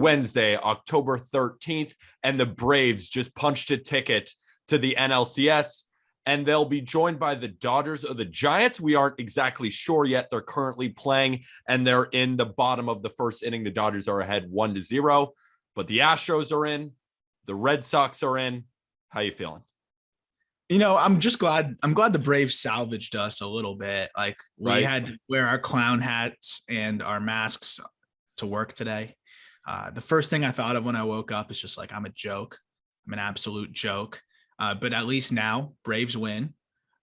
Wednesday, October 13th, and the Braves just punched a ticket to the NLCS, and they'll be joined by the Dodgers or the Giants. We aren't exactly sure yet. They're currently playing, and they're in the bottom of the first inning. The Dodgers are ahead 1-0, but the Astros are in. The Red Sox are in. How you feeling? I'm just glad. I'm glad the Braves salvaged us a little bit. Like we had to wear our clown hats and our masks to work today. The first thing I thought of when I woke up is just like, I'm a joke. I'm an absolute joke. But at least now Braves win.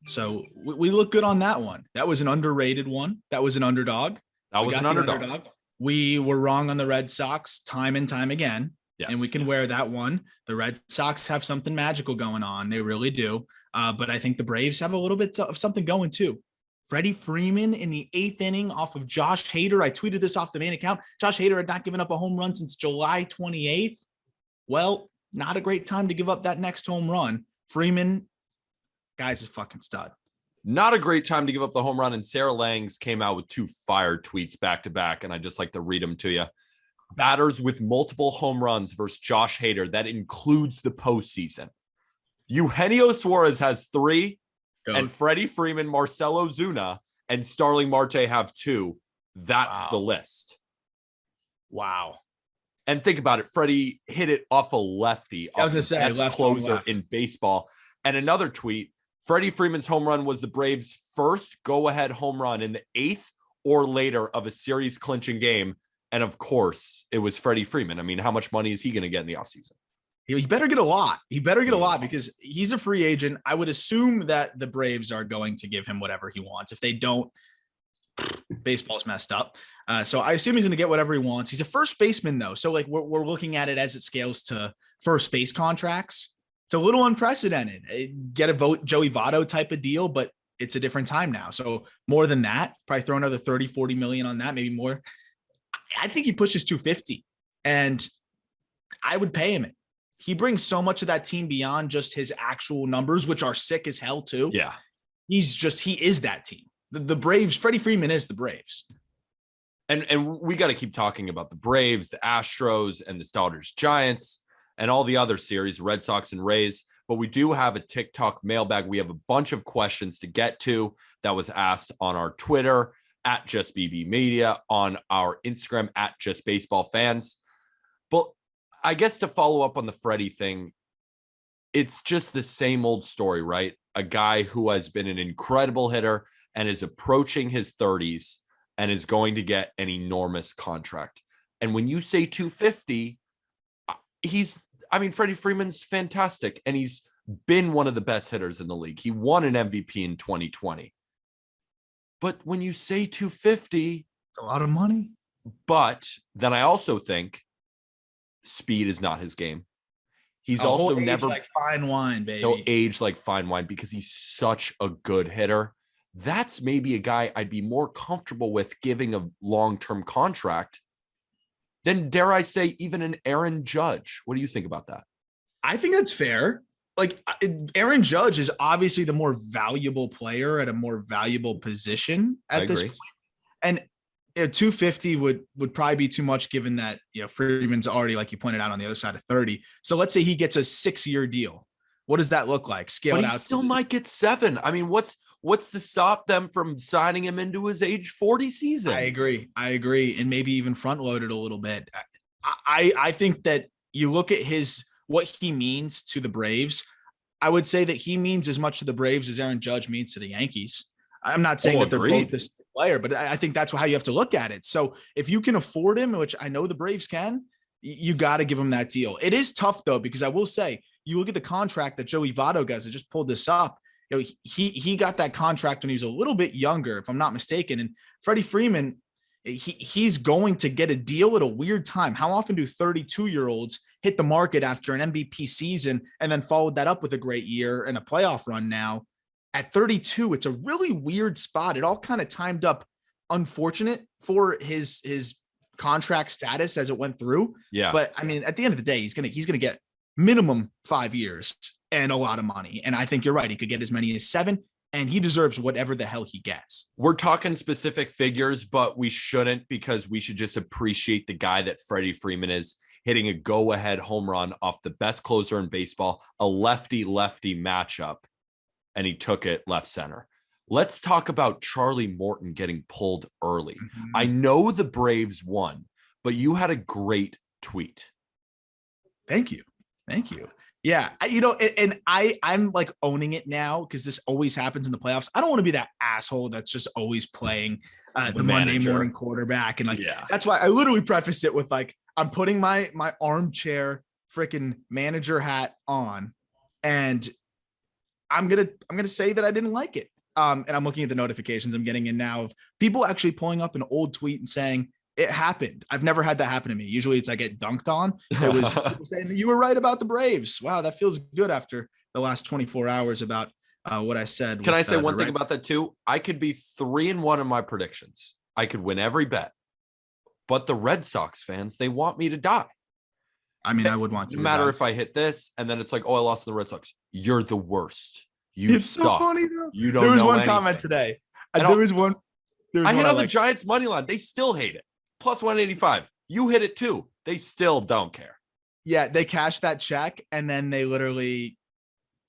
So we look good on that one. That was an underrated one. That was an underdog. That was an underdog. We were wrong on the Red Sox time and time again. Yes. And we can wear that one. The Red Sox have something magical going on. They really do. But I think the Braves have a little bit of something going too. Freddie Freeman in the 8th inning off of Josh Hader. I tweeted this off the main account. Josh Hader had not given up a home run since July 28th. Well, not a great time to give up that next home run. Freeman, guy's a fucking stud. Not a great time to give up the home run. And Sarah Langs came out with 2 fire tweets back to back. And I just like to read them to you. Batters with multiple home runs versus Josh Hader. That includes the postseason. Eugenio Suarez has 3, and Freddie Freeman, Marcelo Zuna, and Starling Marte have 2. That's the list. Wow. And think about it. Freddie hit it off a lefty. I was going to say, left closer in baseball. And another tweet, Freddie Freeman's home run was the Braves' first go-ahead home run in the 8th or later of a series clinching game. And of course, it was Freddie Freeman. I mean, how much money is he going to get in the offseason? He better get a lot. He better get a lot because he's a free agent. I would assume that the Braves are going to give him whatever he wants. If they don't, baseball's messed up. So I assume he's going to get whatever he wants. He's a first baseman, though. So like we're looking at it as it scales to first base contracts. It's a little unprecedented. Get a Joey Votto type of deal, but it's a different time now. So more than that, probably throw another 30, 40 million on that, maybe more. I think he pushes 250 and I would pay him it. He brings so much of that team beyond just his actual numbers, which are sick as hell too. Yeah. He is that team. The Braves, Freddie Freeman is the Braves. And we got to keep talking about the Braves, the Astros, and the Dodgers, Giants, and all the other series, Red Sox and Rays. But we do have a TikTok mailbag. We have a bunch of questions to get to that was asked on our Twitter at Just BB Media, on our Instagram at Just Baseball Fans. But I guess to follow up on the Freddie thing, it's just the same old story, right? A guy who has been an incredible hitter and is approaching his 30s and is going to get an enormous contract. And when you say 250, Freddie Freeman's fantastic. And he's been one of the best hitters in the league. He won an MVP in 2020. But when you say 250, it's a lot of money. But then I also think speed is not his game. He's also never like fine wine, baby. He'll age like fine wine because he's such a good hitter. That's maybe a guy I'd be more comfortable with giving a long-term contract than, dare I say, even an Aaron Judge. What do you think about that? I think that's fair. Like Aaron Judge is obviously the more valuable player at a more valuable position at this point. And 250 would probably be too much given that, Freeman's already, like you pointed out, on the other side of 30. So let's say he gets a 6-year deal. What does that look like? Scaled out. Still might get 7. I mean, what's to stop them from signing him into his age 40 season? I agree. And maybe even front loaded a little bit. I think that you look at what he means to the Braves. I would say that he means as much to the Braves as Aaron Judge means to the Yankees. I'm not saying that they're both this player, but I think that's how you have to look at it. So if you can afford him, which I know the Braves can, you got to give him that deal. It is tough though, because I will say, you look at the contract that Joey Votto gets. I just pulled this up. He got that contract when he was a little bit younger, if I'm not mistaken. And Freddie Freeman, he's going to get a deal at a weird time. How often do 32-year-olds hit the market after an MVP season and then followed that up with a great year and a playoff run now? At 32, it's a really weird spot. It all kind of timed up unfortunate for his contract status as it went through. Yeah. But I mean, at the end of the day, he's gonna get minimum 5 years and a lot of money. And I think you're right. He could get as many as 7, and he deserves whatever the hell he gets. We're talking specific figures, but we shouldn't, because we should just appreciate the guy that Freddie Freeman is. hitting a go-ahead home run off the best closer in baseball, a lefty-lefty matchup, and he took it left center. Let's talk about Charlie Morton getting pulled early. Mhm. I know the Braves won, but you had a great tweet. Thank you. Yeah. I'm like owning it now because this always happens in the playoffs. I don't want to be that asshole that's just always playing the Monday morning quarterback. And that's why I literally prefaced it with like, I'm putting my armchair freaking manager hat on, and I'm going to say that I didn't like it. And I'm looking at the notifications I'm getting in now of people actually pulling up an old tweet and saying, it happened. I've never had that happen to me. Usually it's I get dunked on. It was people saying you were right about the Braves. Wow, that feels good after the last 24 hours about what I said. Can I say one thing about that too? I could be 3-1 in my predictions. I could win every bet. But the Red Sox fans, they want me to die. I mean, I would want you no matter if I hit this and then it's like, oh, I lost to the Red Sox. You're the worst. It's so funny though. You don't. There was know one anything. comment today. There was one. I hit on the Giants money line. They still hate it. Plus 185. You hit it too. They still don't care. Yeah, they cash that check and then they literally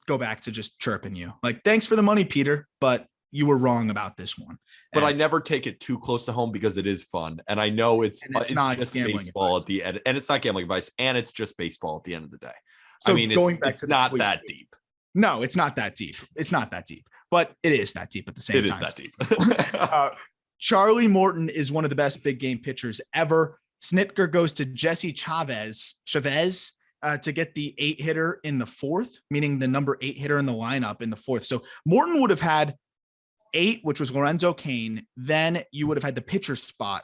go back to just chirping you. Like, thanks for the money, Peter, but you were wrong about this one. But I never take it too close to home because it is fun. And I know it's not just baseball at the end. And it's not gambling advice. And it's just baseball at the end of the day. So I mean, it's not that deep. No, it's not that deep. It's not that deep. But it is that deep at the same time. It is that deep. Charlie Morton is one of the best big game pitchers ever. Snitker goes to Jesse Chavez to get the 8-hitter in the fourth, meaning the number 8 hitter in the lineup in the fourth. So Morton would have had 8, which was Lorenzo Cain. Then you would have had the pitcher spot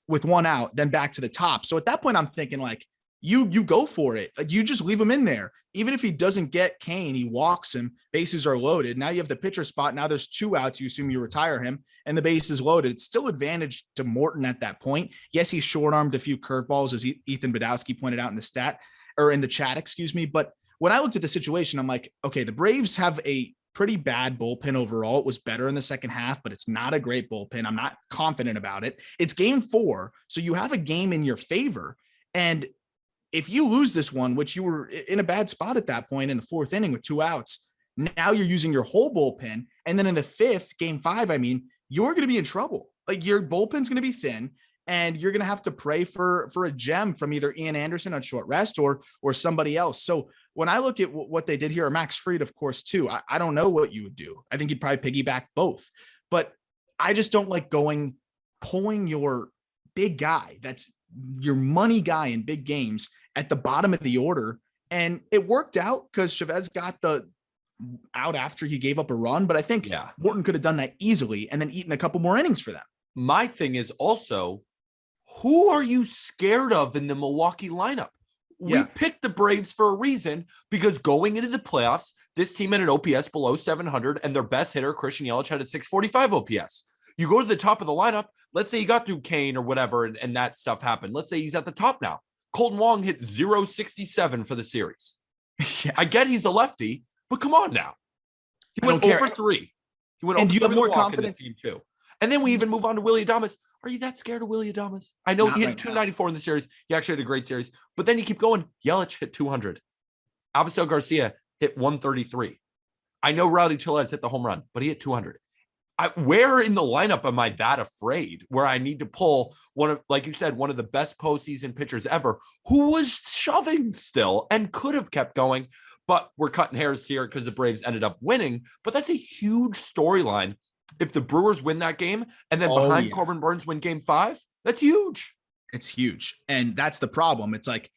with 1 out, then back to the top. So at that point, I'm thinking like, you go for it. Like, you just leave him in there. Even if he doesn't get Cain, he walks him, bases are loaded. Now you have the pitcher spot. Now there's 2 outs. You assume you retire him and the base is loaded. It's still advantage to Morton at that point. Yes, he short-armed a few curveballs, as Ethan Badowski pointed out in the chat, excuse me. But when I looked at the situation, I'm like, okay, the Braves have a pretty bad bullpen overall. It was better in the second half, but it's not a great bullpen. I'm not confident about it. It's game 4. So you have a game in your favor. And if you lose this one, which you were in a bad spot at that point in the 4th inning with 2 outs, now you're using your whole bullpen. And then in the 5th, game 5, I mean, you're going to be in trouble. Like, your bullpen's going to be thin and you're going to have to pray for a gem from either Ian Anderson on short rest or somebody else. So when I look at what they did here, or Max Fried, of course, too, I don't know what you would do. I think you'd probably piggyback both, but I just don't like pulling your big guy. That's your money guy in big games at the bottom of the order. And it worked out because Chavez got the out after he gave up a run, but I think Morton could have done that easily and then eaten a couple more innings for them. My thing is also, who are you scared of in the Milwaukee lineup? We picked the Braves for a reason, because going into the playoffs, this team had an OPS below 700 and their best hitter, Christian Yelich, had a 645 OPS. You go to the top of the lineup. Let's say you got through Cain or whatever, and that stuff happened. Let's say he's at the top now. Colton Wong hit 0.67 for the series. I get he's a lefty, but come on now. He went over 3. He went over 3 with more confidence in this team too. And then we even move on to Willy Adames. Are you that scared of Willy Adames? I know he hit 294 in the series. He actually had a great series. But then you keep going. Yelich hit 200. Avisel Garcia hit 133. I know Rowdy Tellez hit the home run, but he hit 200. Where in the lineup am I that afraid where I need to pull one of, like you said, one of the best postseason pitchers ever, who was shoving still and could have kept going, but we're cutting hairs here because the Braves ended up winning. But that's a huge storyline. If the Brewers win that game and then behind Corbin Burns win game 5, that's huge. It's huge. And that's the problem. It's like,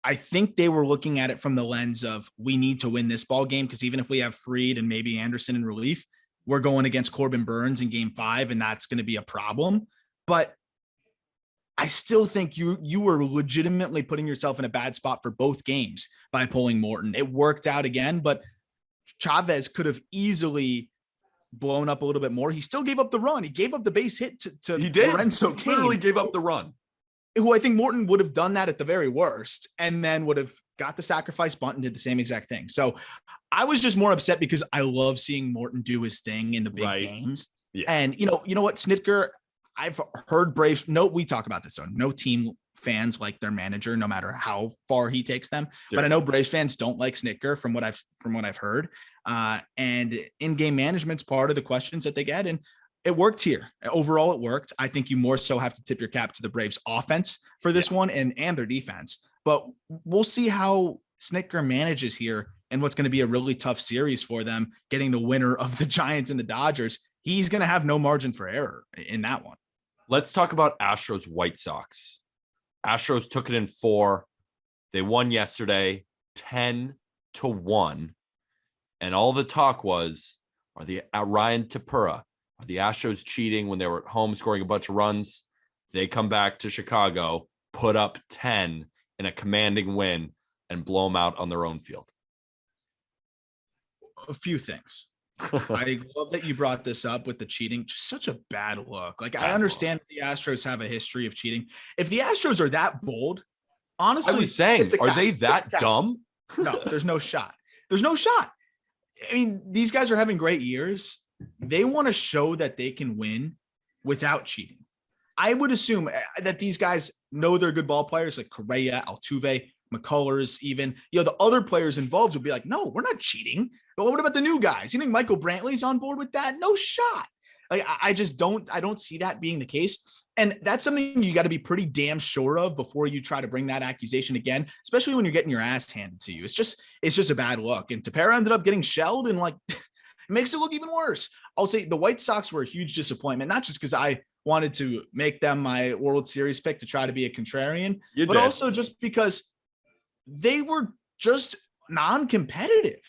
I think they were looking at it from the lens of, we need to win this ball game, because even if we have Fried and maybe Anderson in relief, we're going against Corbin Burns in game 5, and that's going to be a problem. But I still think you were legitimately putting yourself in a bad spot for both games by pulling Morton. It worked out again, but Chavez could have easily blown up a little bit more. He still gave up the run. He gave up the base hit to Lorenzo Cain. Literally gave up the run. Who I think Morton would have done that at the very worst, and then would have got the sacrifice bunt and did the same exact thing. So I was just more upset because I love seeing Morton do his thing in the big games. Yeah. And you know what, Snitker, I've heard Braves. No, we talk about this. So no team fans like their manager, no matter how far he takes them. Seriously. But I know Braves fans don't like Snitker from what I've heard. And in-game management's part of the questions that they get. And it worked here. Overall, it worked. I think you more so have to tip your cap to the Braves offense for this one and their defense. But we'll see how Snitker manages here and what's going to be a really tough series for them, getting the winner of the Giants and the Dodgers. He's going to have no margin for error in that one. Let's talk about Astros White Sox. Astros took it in 4. They won yesterday 10-1. And all the talk was, are the Ryan Tepera, are the Astros cheating when they were at home scoring a bunch of runs? They come back to Chicago, put up 10 in a commanding win, and blow them out on their own field. A few things. I love that you brought this up with the cheating. Just such a bad look. Like, I understand the Astros have a history of cheating. If the Astros are that bold, honestly, I was saying, are they that dumb? No, there's no shot. There's no shot. I mean, these guys are having great years. They want to show that they can win without cheating. I would assume that these guys know they're good ball players, like Correa, Altuve, McCullers, even, the other players involved would be like, no, we're not cheating. But what about the new guys? You think Michael Brantley's on board with that? No shot. Like, I don't see that being the case. And that's something you got to be pretty damn sure of before you try to bring that accusation again, especially when you're getting your ass handed to you. It's just a bad look. And Tepera ended up getting shelled, and like, it makes it look even worse. I'll say the White Sox were a huge disappointment, not just because I wanted to make them my World Series pick to try to be a contrarian, but also just because they were just non-competitive.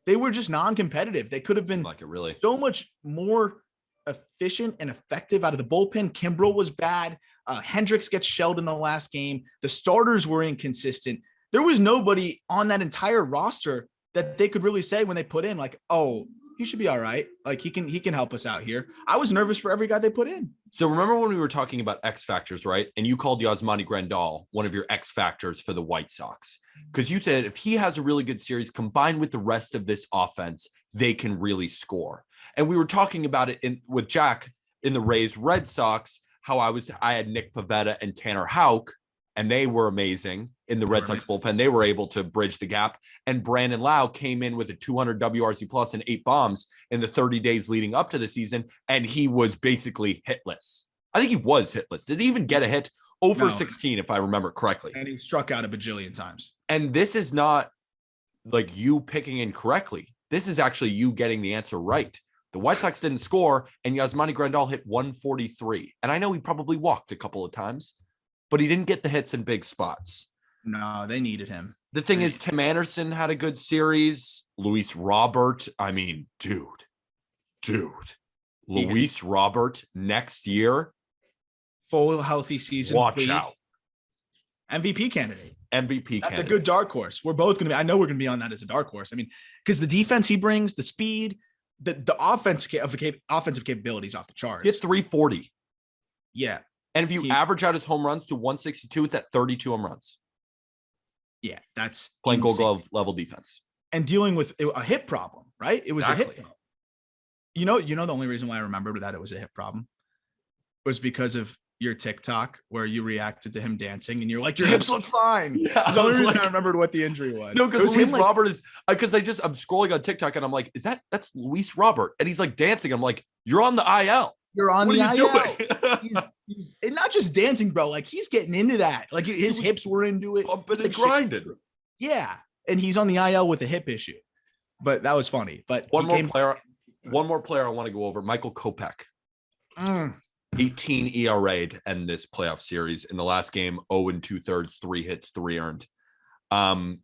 They were just non-competitive. They could have been so much more efficient and effective out of the bullpen. Kimbrel was bad. Hendricks gets shelled in the last game. The starters were inconsistent. There was nobody on that entire roster that they could really say when they put in, like, oh, he should be all right. Like, he can help us out here. I was nervous for every guy they put in. So remember when we were talking about X factors, right? And you called Yasmani Grandal one of your X factors for the White Sox, because you said if he has a really good series combined with the rest of this offense, they can really score. And we were talking about it with Jack in the Rays Red Sox, how I had Nick Pivetta and Tanner Houck, and they were amazing in the Red Sox bullpen. They were able to bridge the gap. And Brandon Lau came in with a 200 WRC plus and 8 bombs in the 30 days leading up to the season, and he was basically hitless. I think he was hitless. Did he even get a hit? 0 for 16, if I remember correctly. And he struck out a bajillion times. And this is not like you picking incorrectly. This is actually you getting the answer right. The White Sox didn't score, and Yasmani Grandal hit 143. And I know he probably walked a couple of times, but he didn't get the hits in big spots. No, they needed him. The thing is, Tim Anderson had a good series. Luis Robert, I mean, dude. Luis Robert next year. Full healthy season. Watch out. MVP candidate. That's a good dark horse. We're both going to be, I know we're going to be on that as a dark horse. I mean, because the defense he brings, the speed, the offensive capabilities off the charts. It's 340. Yeah. And if you average out his home runs to 162, it's at 32 home runs. Yeah, that's playing Gold Glove level defense and dealing with a hit problem, right? It was a hit problem. You know, the only reason why I remembered that it was a hit problem was because of your TikTok where you reacted to him dancing and you're like, your hips look fine. Yeah, the only reason I remembered what the injury was. No, because Luis Robert is because I'm scrolling on TikTok and I'm like, that's Luis Robert? And he's like dancing. I'm like, you're on the IL. You're on the IL. He's and not just dancing, bro. Like, he's getting into that. Like, his hips were into it. Pumping and grinding. Yeah. And he's on the IL with a hip issue. But that was funny. But one more player I want to go over, Michael Kopeck. 18 ERA to end this playoff series. In the last game, 0 2/3, 3 hits, 3 earned. I'm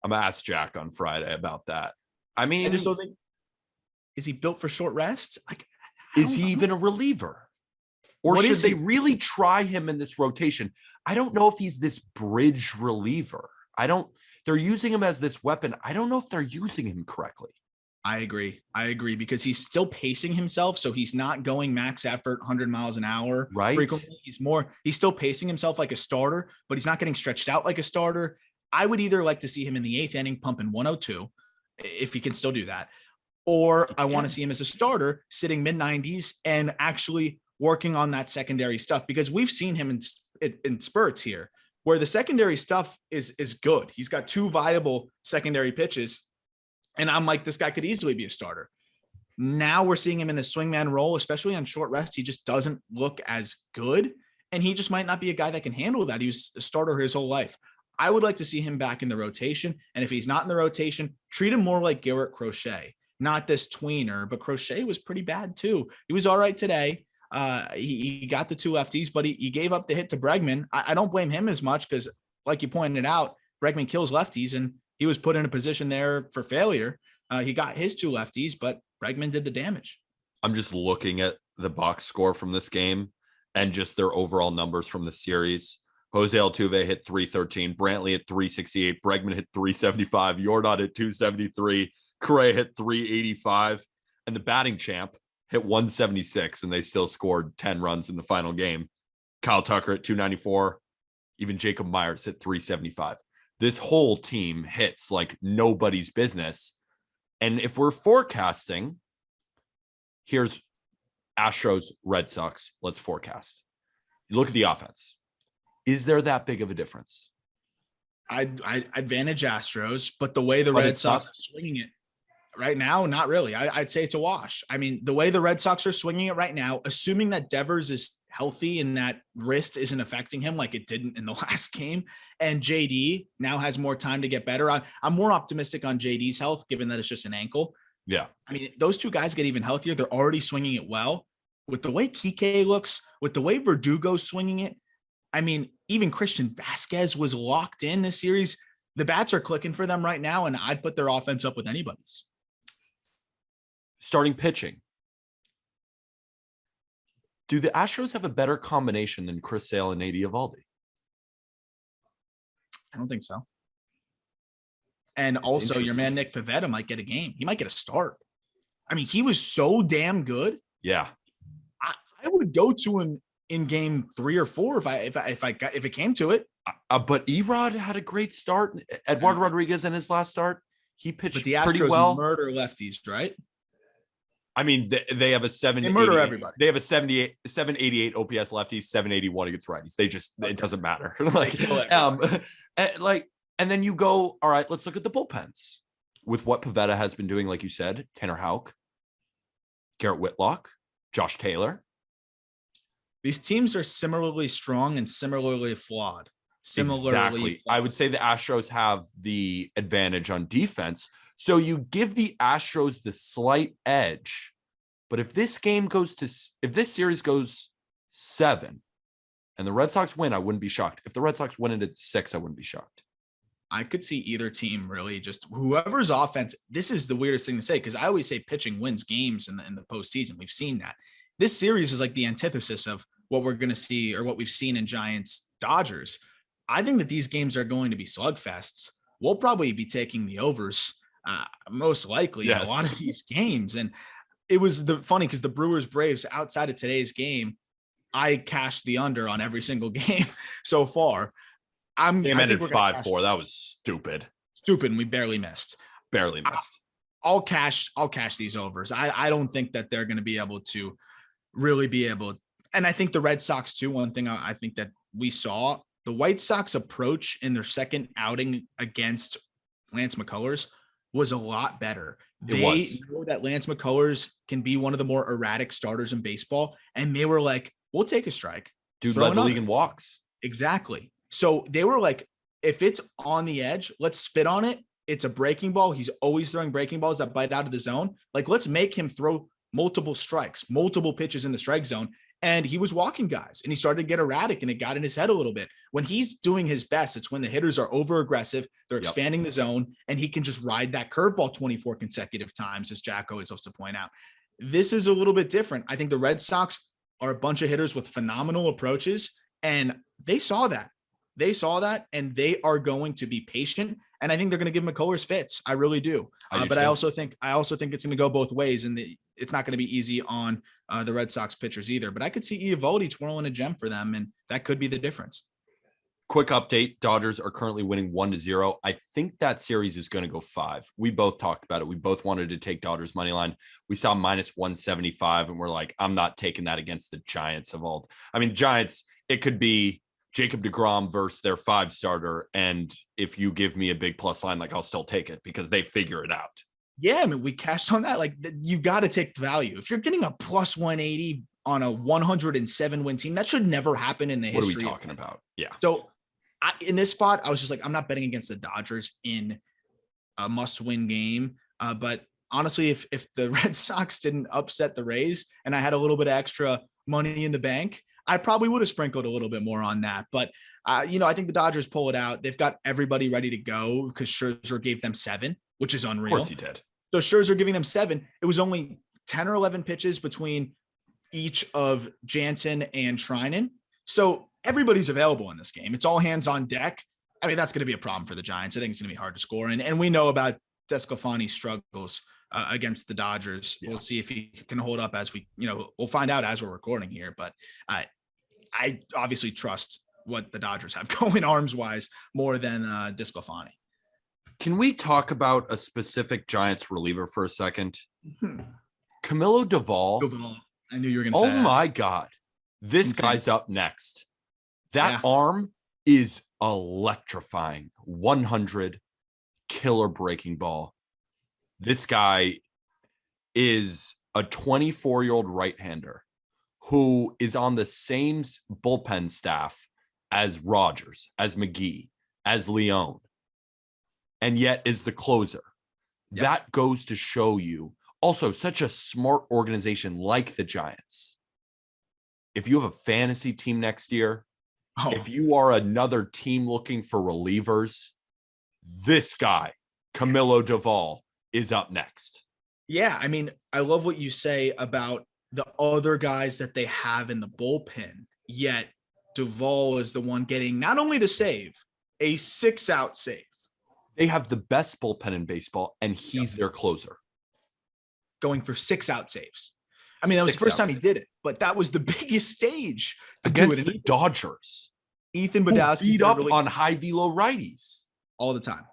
gonna ask Jack on Friday about that. I mean, I just don't think, is he built for short rest? Like, is he even a reliever? Or should they really try him in this rotation? I don't know if he's this bridge reliever. They're using him as this weapon. I don't know if they're using him correctly. I agree because he's still pacing himself. So he's not going max effort, 100 miles an hour. Right. Frequently. He's still pacing himself like a starter, but he's not getting stretched out like a starter. I would either like to see him in the 8th inning pumping 102, if he can still do that. Or I want to see him as a starter sitting mid 90s and actually working on that secondary stuff, because we've seen him in spurts here, where the secondary stuff is good. He's got 2 viable secondary pitches, and I'm like, this guy could easily be a starter. Now we're seeing him in the swingman role, especially on short rest. He just doesn't look as good, and he just might not be a guy that can handle that. He was a starter his whole life. I would like to see him back in the rotation, and if he's not in the rotation, treat him more like Garrett Crochet, not this tweener, but Crochet was pretty bad too. He was all right today. He got the 2 lefties, but he gave up the hit to Bregman. I don't blame him as much because, like you pointed out, Bregman kills lefties, and he was put in a position there for failure. He got his 2 lefties, but Bregman did the damage. I'm just looking at the box score from this game and just their overall numbers from the series. Jose Altuve hit 313, Brantley hit 368, Bregman hit 375, Yordan hit 273, Correa hit 385, and the batting champ hit 176, and they still scored 10 runs in the final game. Kyle Tucker at 294, even Jacob Myers hit 375. This whole team hits like nobody's business. And if we're forecasting, here's Astros, Red Sox. Let's forecast. You look at the offense. Is there that big of a difference? I advantage Astros, but the way the Red Sox are swinging it right now, not really. I'd say it's a wash. I mean, the way the Red Sox are swinging it right now, assuming that Devers is healthy and that wrist isn't affecting him like it didn't in the last game, and JD now has more time to get better. I'm more optimistic on JD's health, given that it's just an ankle. Yeah. I mean, those 2 guys get even healthier. They're already swinging it well. With the way Kike looks, with the way Verdugo's swinging it, I mean, even Christian Vasquez was locked in this series. The bats are clicking for them right now, and I'd put their offense up with anybody's. Starting pitching. Do the Astros have a better combination than Chris Sale and Nate Eovaldi? I don't think so. And also, your man Nick Pivetta might get a game. He might get a start. I mean, he was so damn good. Yeah. I would go to him in game 3 or 4 if it came to it. But Erod had a great start. Eduardo Rodriguez in his last start, he pitched but the Astros pretty well. Murder lefties, right? I mean, they have a 7. They murder everybody. They have a 788 OPS lefties, 781 against righties. It doesn't matter. And then you go, all right, let's look at the bullpens with what Pivetta has been doing. Like you said, Tanner Houck, Garrett Whitlock, Josh Taylor. These teams are similarly strong and similarly flawed. Exactly. I would say the Astros have the advantage on defense. So you give the Astros the slight edge. But if this series goes 7 and the Red Sox win, I wouldn't be shocked. If the Red Sox win it at 6, I wouldn't be shocked. I could see either team really just whoever's offense. This is the weirdest thing to say because I always say pitching wins games in the postseason. We've seen that. This series is like the antithesis of what we're going to see or what we've seen in Giants Dodgers. I think that these games are going to be slugfests. We'll probably be taking the overs most likely in a lot of these games. And it was funny because the Brewers Braves outside of today's game, I cashed the under on every single game so far. Game ended 5-4. That was stupid. And we barely missed. I'll cash these overs. I don't think that they're going to be able to really be able. And I think the Red Sox too. One thing I think that we saw, the White Sox approach in their second outing against Lance McCullers was a lot better. They know that Lance McCullers can be one of the more erratic starters in baseball. And they were like, we'll take a strike. Dude led the league in walks. Exactly. So they were like, if it's on the edge, let's spit on it. It's a breaking ball. He's always throwing breaking balls that bite out of the zone. Like, let's make him throw multiple strikes, multiple pitches in the strike zone. And he was walking guys and he started to get erratic and it got in his head a little bit. When he's doing his best, it's when the hitters are over aggressive, they're expanding the zone, and he can just ride that curveball 24 consecutive times, as Jack always loves to point out. This is a little bit different. I think the Red Sox are a bunch of hitters with phenomenal approaches, and they saw that. And they are going to be patient. And I think they're going to give McCullers fits. I really do. But I also think it's going to go both ways, and it's not going to be easy on the Red Sox pitchers either. But I could see Eovaldi twirling a gem for them, and that could be the difference. Quick update. Dodgers are currently winning 1-0. I think that series is going to go 5. We both talked about it. We both wanted to take Dodgers money line. We saw -175, and we're like, I'm not taking that against the Giants of all. I mean, Giants, it could be Jacob deGrom versus their 5 starter. And if you give me a big plus line, like I'll still take it because they figure it out. Yeah, I mean, we cashed on that. Like, you got to take the value. If you're getting a plus 180 on a 107 win team, that should never happen in the history. What are we talking about? Yeah. So in this spot, I was just like, I'm not betting against the Dodgers in a must-win game. But honestly, if the Red Sox didn't upset the Rays and I had a little bit of extra money in the bank, I probably would have sprinkled a little bit more on that. But, I think the Dodgers pull it out. They've got everybody ready to go because Scherzer gave them 7, which is unreal. Of course he did. So Scherzer giving them 7. It was only 10 or 11 pitches between each of Jansen and Treinen. So everybody's available in this game. It's all hands on deck. I mean, that's going to be a problem for the Giants. I think it's going to be hard to score. And we know about DeSclafani's struggles against the Dodgers. Yeah. We'll see if he can hold up as we'll find out as we're recording here. But I obviously trust what the Dodgers have going arms wise more than DeSclafani. Can we talk about a specific Giants reliever for a second? Camilo Duvall. I knew you were going to say that. Oh my God. This guy's up next. That arm is electrifying. 100 killer breaking ball. This guy is a 24-year-old right-hander who is on the same bullpen staff as Rogers, as McGee, as Leone, and yet is the closer. Yep. That goes to show you also such a smart organization like the Giants. If you have a fantasy team next year, if you are another team looking for relievers, this guy, Camilo Duval, is up next. Yeah, I mean, I love what you say about the other guys that they have in the bullpen, yet Duval is the one getting not only the save, a 6-out save. They have the best bullpen in baseball, and he's their closer. Going for 6-out saves. I mean, that was the first time he did it, but that was the biggest stage to against do it. The Dodgers. Ethan Badowski beat up on high velo righties all the time.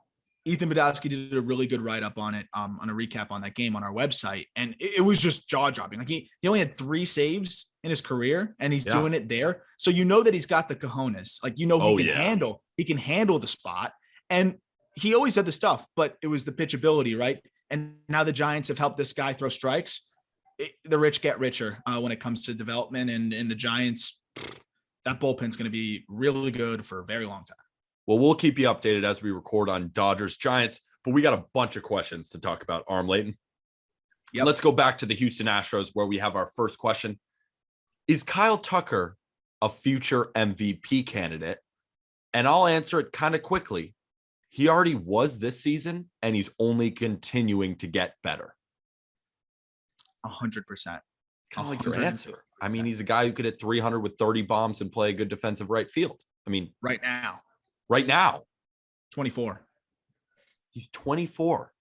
Ethan Badowski did a really good write-up on it, on a recap on that game on our website, and it was just jaw-dropping. Like he only had 3 saves in his career, and he's doing it there. So you know that he's got the cojones. Like he can handle the spot, and he always had the stuff, but it was the pitchability, right? And now the Giants have helped this guy throw strikes. The rich get richer when it comes to development, and the Giants, that bullpen's going to be really good for a very long time. Well, we'll keep you updated as we record on Dodgers Giants, but we got a bunch of questions to talk about. Arm Layton. Yep. Let's go back to the Houston Astros where we have our first question. Is Kyle Tucker a future MVP candidate? And I'll answer it kind of quickly. He already was this season, and he's only continuing to get better. 100%. Kind of like your answer. I mean, he's a guy who could hit 300 with 30 bombs and play a good defensive right field. I mean, right now. 24. He's 24.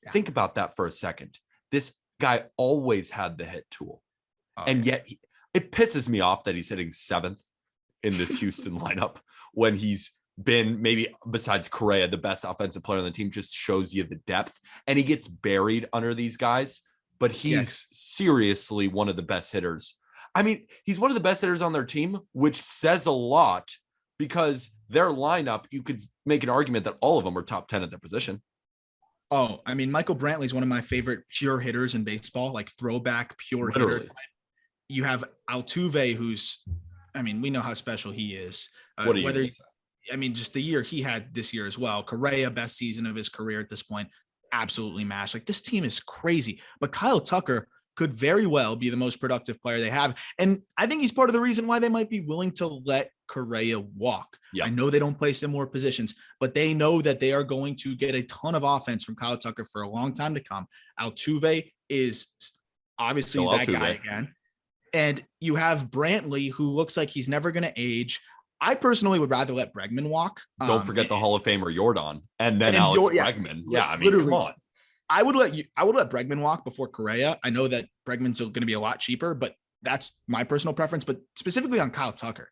Yeah. Think about that for a second. This guy always had the hit tool. And yet it pisses me off that he's hitting 7th in this Houston lineup when he's been, maybe besides Correa, the best offensive player on the team. Just shows you the depth, and he gets buried under these guys, but he's seriously one of the best hitters. I mean, he's one of the best hitters on their team, which says a lot because their lineup, you could make an argument that all of them are top 10 at their position. Oh, I mean, Michael Brantley is one of my favorite pure hitters in baseball, like throwback pure hitter. You have Altuve, who's, I mean, we know how special he is. Just the year he had this year as well. Correa, best season of his career at this point, absolutely mashed. Like, this team is crazy. But Kyle Tucker could very well be the most productive player they have. And I think he's part of the reason why they might be willing to let Correa walk. Yeah. I know they don't play similar positions, but they know that they are going to get a ton of offense from Kyle Tucker for a long time to come. Altuve is obviously that guy again. And you have Brantley, who looks like he's never going to age. I personally would rather let Bregman walk. Don't forget the Hall of Famer Jordan, and then Alex Bregman. Yeah, I mean, come on. I would let Bregman walk before Correa. I know that Bregman's going to be a lot cheaper, but that's my personal preference. But specifically on Kyle Tucker,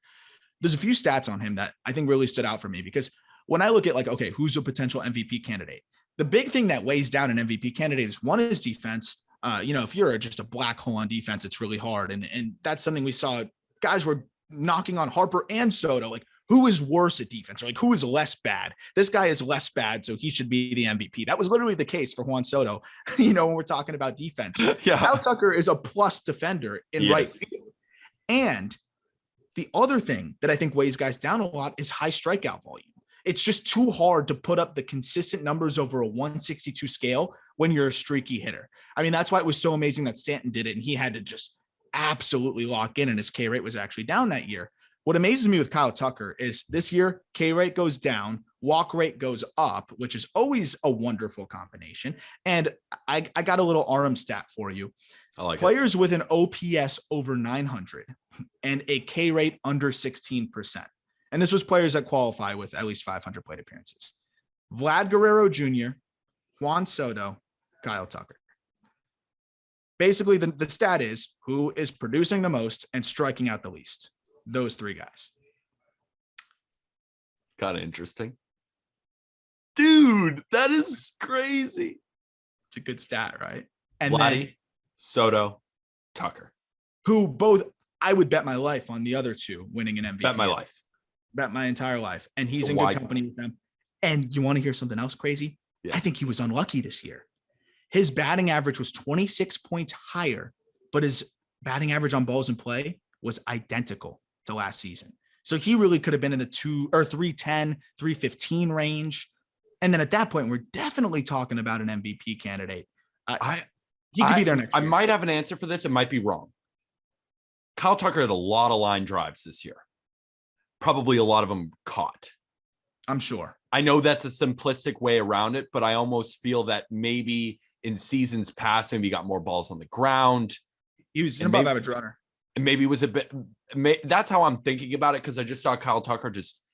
there's a few stats on him that I think really stood out for me, because when I look at, like, okay, who's a potential MVP candidate? The big thing that weighs down an MVP candidate is, one is defense. If you're just a black hole on defense, it's really hard. And that's something we saw. Guys were knocking on Harper and Soto. Like, who is worse at defense, or like who is less bad. This guy is less bad, so he should be the MVP. That was literally the case for Juan Soto, when we're talking about defense. Yeah. Kyle Tucker is a plus defender in right field. And the other thing that I think weighs guys down a lot is high strikeout volume. It's just too hard to put up the consistent numbers over a 162 scale when you're a streaky hitter. I mean, that's why it was so amazing that Stanton did it, and he had to just absolutely lock in, and his K rate was actually down that year. What amazes me with Kyle Tucker is this year, K rate goes down, walk rate goes up, which is always a wonderful combination. And I got a little RM stat for you. I like players with an OPS over 900 and a K rate under 16%. And this was players that qualify with at least 500 plate appearances. Vlad Guerrero Jr., Juan Soto, Kyle Tucker. Basically, the stat is who is producing the most and striking out the least. Those three guys. Kind of interesting. Dude, that is crazy. It's a good stat, right? And Vladdy, then Soto, Tucker. Who both, I would bet my life on the other two winning an MVP. Bet my life. Bet my entire life. And he's in good company with them. And you want to hear something else crazy? Yeah. I think he was unlucky this year. His batting average was 26 points higher, but his batting average on balls in play was identical to last season. So he really could have been in the 310, 315 range. And then at that point, we're definitely talking about an MVP candidate. He could be there next year. I might have an answer for this. It might be wrong. Kyle Tucker had a lot of line drives this year. Probably a lot of them caught. I'm sure. I know that's a simplistic way around it, but I almost feel that maybe in seasons past, maybe he got more balls on the ground. He was an above average runner. And maybe it was a bit, that's how I'm thinking about it. Cause I just saw Kyle Tucker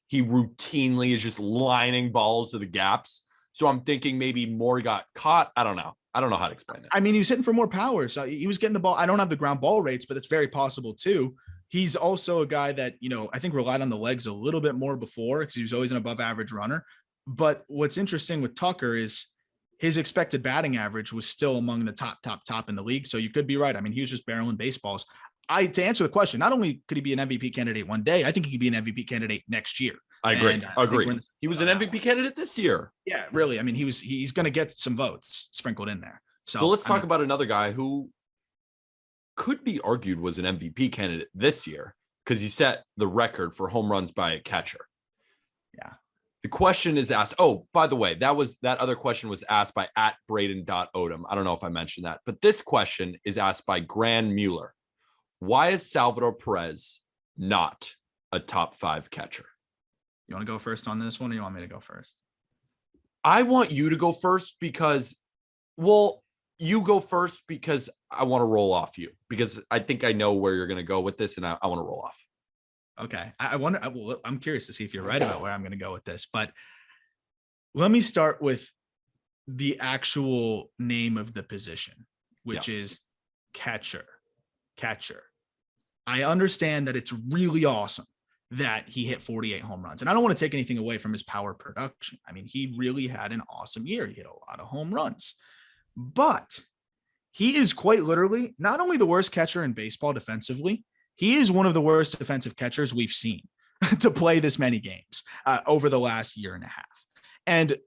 he routinely is just lining balls to the gaps. So I'm thinking maybe more got caught. I don't know. I don't know how to explain it. I mean, he was hitting for more power. So he was getting the ball. I don't have the ground ball rates, but it's very possible too. He's also a guy that, I think relied on the legs a little bit more before because he was always an above average runner. But what's interesting with Tucker is his expected batting average was still among the top in the league. So you could be right. I mean, he was just barreling baseballs. To answer the question, not only could he be an MVP candidate one day, I think he could be an MVP candidate next year. I agree. Agree. He was an MVP candidate this year. Yeah, really. I mean, he's going to get some votes sprinkled in there. So let's talk about another guy who could be argued was an MVP candidate this year because he set the record for home runs by a catcher. Yeah. The question is asked. Oh, by the way, that other question was asked by @Braden.Odom. I don't know if I mentioned that, but this question is asked by Gran Mueller. Why is Salvador Perez not a top 5 catcher? You want to go first on this one, or you want me to go first? I want you to go first because, you go first because I want to roll off you because I think I know where you're going to go with this, and I want to roll off. Okay. I'm curious to see if you're right about where I'm going to go with this, but let me start with the actual name of the position, which is catcher. I understand that it's really awesome that he hit 48 home runs, and I don't want to take anything away from his power production. I mean, he really had an awesome year. He hit a lot of home runs, but he is quite literally not only the worst catcher in baseball defensively, he is one of the worst defensive catchers we've seen to play this many games over the last year and a half. And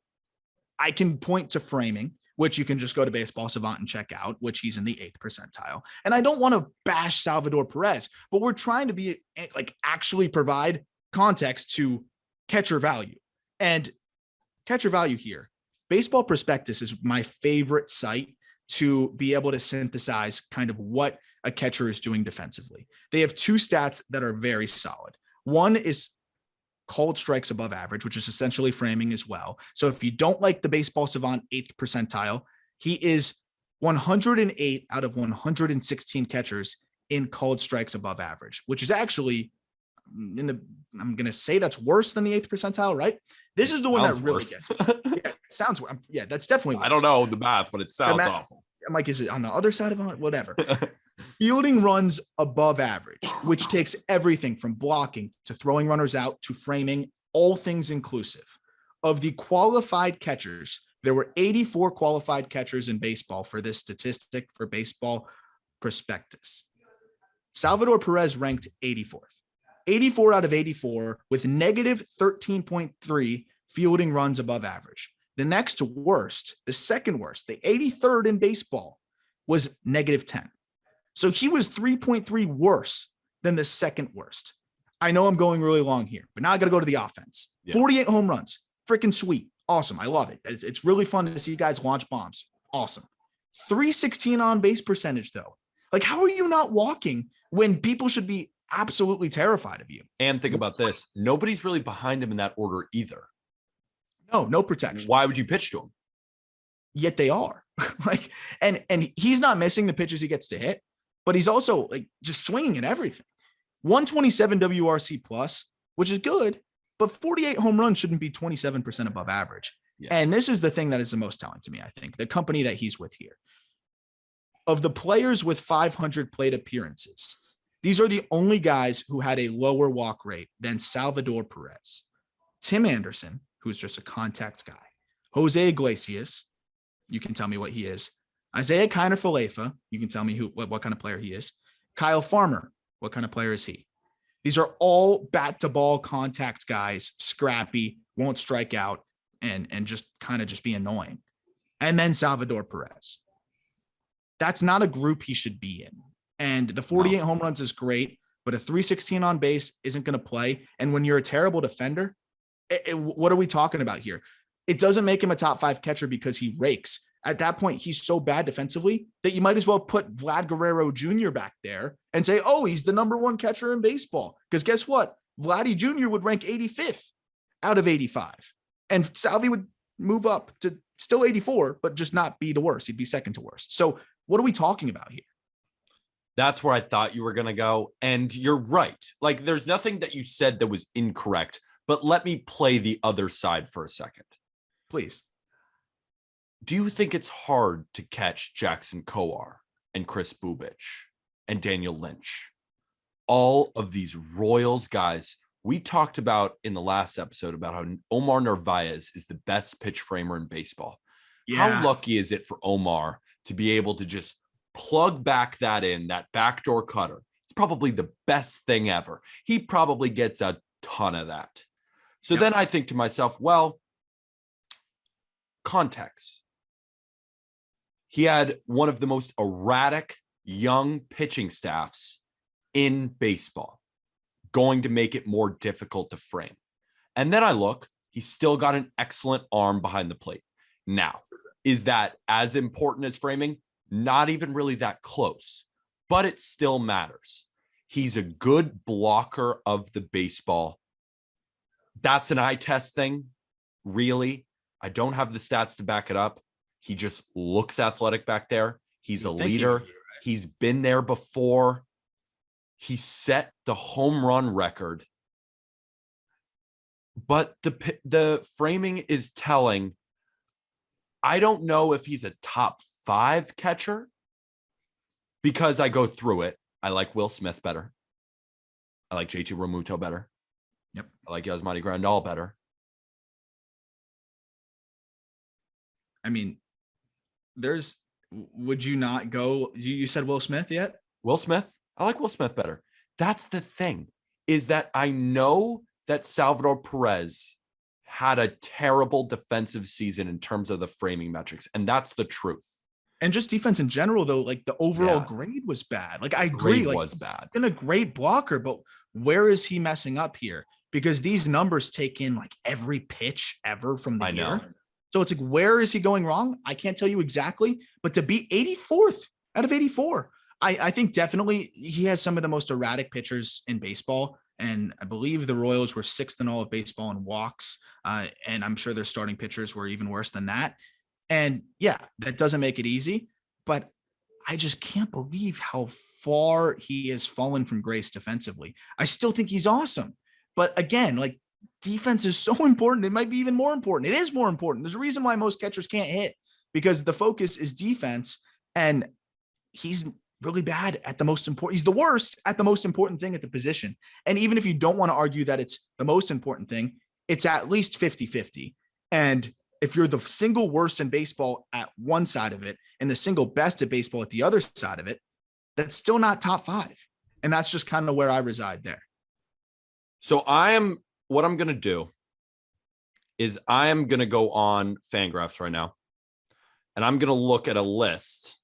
I can point to framing, which you can just go to Baseball Savant and check out, which he's in the 8th percentile. And I don't want to bash Salvador Perez, but we're trying to be actually provide context to catcher value. And catcher value here, Baseball Prospectus is my favorite site to be able to synthesize kind of what a catcher is doing defensively. They have 2 stats that are very solid. One is called strikes above average, which is essentially framing as well. So if you don't like the Baseball Savant 8th percentile, he is 108 out of 116 catchers in called strikes above average, which is actually I'm going to say that's worse than the 8th percentile, right? This is the one that really gets me. Yeah, it sounds, that's definitely worse. I don't know the math, but it sounds awful. I'm like, is it on the other side of it? Whatever. Fielding runs above average, which takes everything from blocking to throwing runners out to framing, all things inclusive. Of the qualified catchers, there were 84 qualified catchers in baseball for this statistic for Baseball Prospectus. Salvador Perez ranked 84th. 84 out of 84 with negative 13.3 fielding runs above average. The next worst, the second worst, the 83rd in baseball was negative 10. So he was 3.3 worse than the second worst. I know I'm going really long here, but now I got to go to the offense. Yeah. 48 home runs. Freaking sweet. Awesome. I love it. It's really fun to see guys launch bombs. Awesome. 316 on base percentage, though. Like, how are you not walking when people should be absolutely terrified of you? And think about this. Nobody's really behind him in that order either. No protection. Why would you pitch to him? Yet they are. Like, and he's not missing the pitches he gets to hit, but he's also like just swinging at everything. 127 WRC plus, which is good, but 48 home runs shouldn't be 27% above average. Yeah. And this is the thing that is the most telling to me, I think, the company that he's with here. Of the players with 500 plate appearances, these are the only guys who had a lower walk rate than Salvador Perez, Tim Anderson, who's just a contact guy, Jose Iglesias, you can tell me what he is, Isaiah Kiner-Falefa, you can tell me what kind of player he is, Kyle Farmer, what kind of player is he? These are all bat-to-ball contact guys, scrappy, won't strike out, and just kind of just be annoying. And then Salvador Perez. That's not a group he should be in. And the 48 home runs is great, but a 316 on base isn't going to play. And when you're a terrible defender, what are we talking about here? It doesn't make him a top 5 catcher because he rakes. At that point, he's so bad defensively that you might as well put Vlad Guerrero Jr. back there and say, oh, he's the number 1 catcher in baseball. Because guess what? Vladdy Jr. would rank 85th out of 85. And Salvi would move up to still 84, but just not be the worst. He'd be second to worst. So what are we talking about here? That's where I thought you were going to go. And you're right. Like, there's nothing that you said that was incorrect, but let me play the other side for a second. Please. Do you think it's hard to catch Jackson Kowar and Chris Bubich and Daniel Lynch? All of these Royals guys we talked about in the last episode about how Omar Narvaez is the best pitch framer in baseball. Yeah. How lucky is it for Omar to be able to just plug back that backdoor cutter? It's probably the best thing ever. He probably gets a ton of that. So then I think to myself, well, context. He had one of the most erratic young pitching staffs in baseball, going to make it more difficult to frame. And then I look, he's still got an excellent arm behind the plate. Now, is that as important as framing? Not even really that close, but it still matters. He's a good blocker of the baseball. That's an eye test thing, really. I don't have the stats to back it up. He just looks athletic back there. He's a leader. He's been there before. He set the home run record. But the framing is telling. I don't know if he's a top 5 catcher because I go through it. I like Will Smith better. I like JT Realmuto better. Yep. I like Yasmani Grandal better. I mean, would you not go? You said Will Smith yet? Will Smith. I like Will Smith better. That's the thing, is that I know that Salvador Perez had a terrible defensive season in terms of the framing metrics, and that's the truth. And just defense in general, though, like the overall grade was bad. Like I agree, like was bad. He's been a great blocker, but where is he messing up here? Because these numbers take in like every pitch ever from the year. So it's like, where is he going wrong? I can't tell you exactly, but to be 84th out of 84, I think definitely he has some of the most erratic pitchers in baseball. And I believe the Royals were 6th in all of baseball in walks. And I'm sure their starting pitchers were even worse than that. And yeah, that doesn't make it easy, but I just can't believe how far he has fallen from grace defensively. I still think he's awesome. But again, like, defense is so important. It might be even more important. It is more important. There's a reason why most catchers can't hit, because the focus is defense. And he's really bad at the most important. He's the worst at the most important thing at the position. And even if you don't want to argue that it's the most important thing, it's at least 50-50. And if you're the single worst in baseball at one side of it and the single best at baseball at the other side of it, that's still not top 5. And that's just kind of where I reside there. So what I'm going to do is I am going to go on Fangraphs right now, and I'm going to look at a list.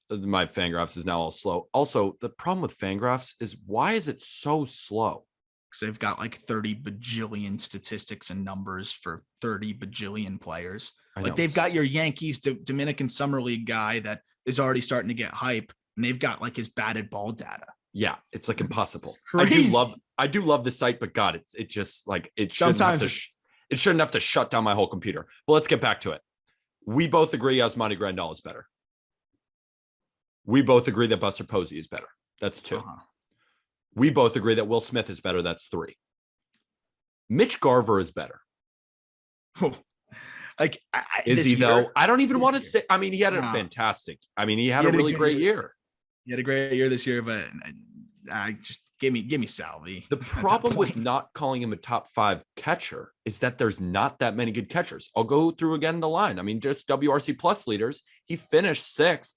My Fangraphs is now all slow. Also, the problem with Fangraphs is why is it so slow? Because they've got like 30 bajillion statistics and numbers for 30 bajillion players. Like they've got your Yankees Dominican Summer League guy that is already starting to get hype, and they've got like his batted ball data. Yeah, it's like impossible. It's I do love the site, but God, it just like it shouldn't have to shut down my whole computer. But let's get back to it. We both agree Yasmani Grandal is better. We both agree that Buster Posey is better. That's 2. We both agree that Will Smith is better. That's 3. Mitch Garver is better. Like, is he though? I don't even want to say. I mean, he had a fantastic. I mean, he had a really great year. He had a great year this year, but I just give me Salvi. The problem with not calling him a top 5 catcher is that there's not that many good catchers. I'll go through again the line. I mean, just WRC plus leaders. He finished 6th.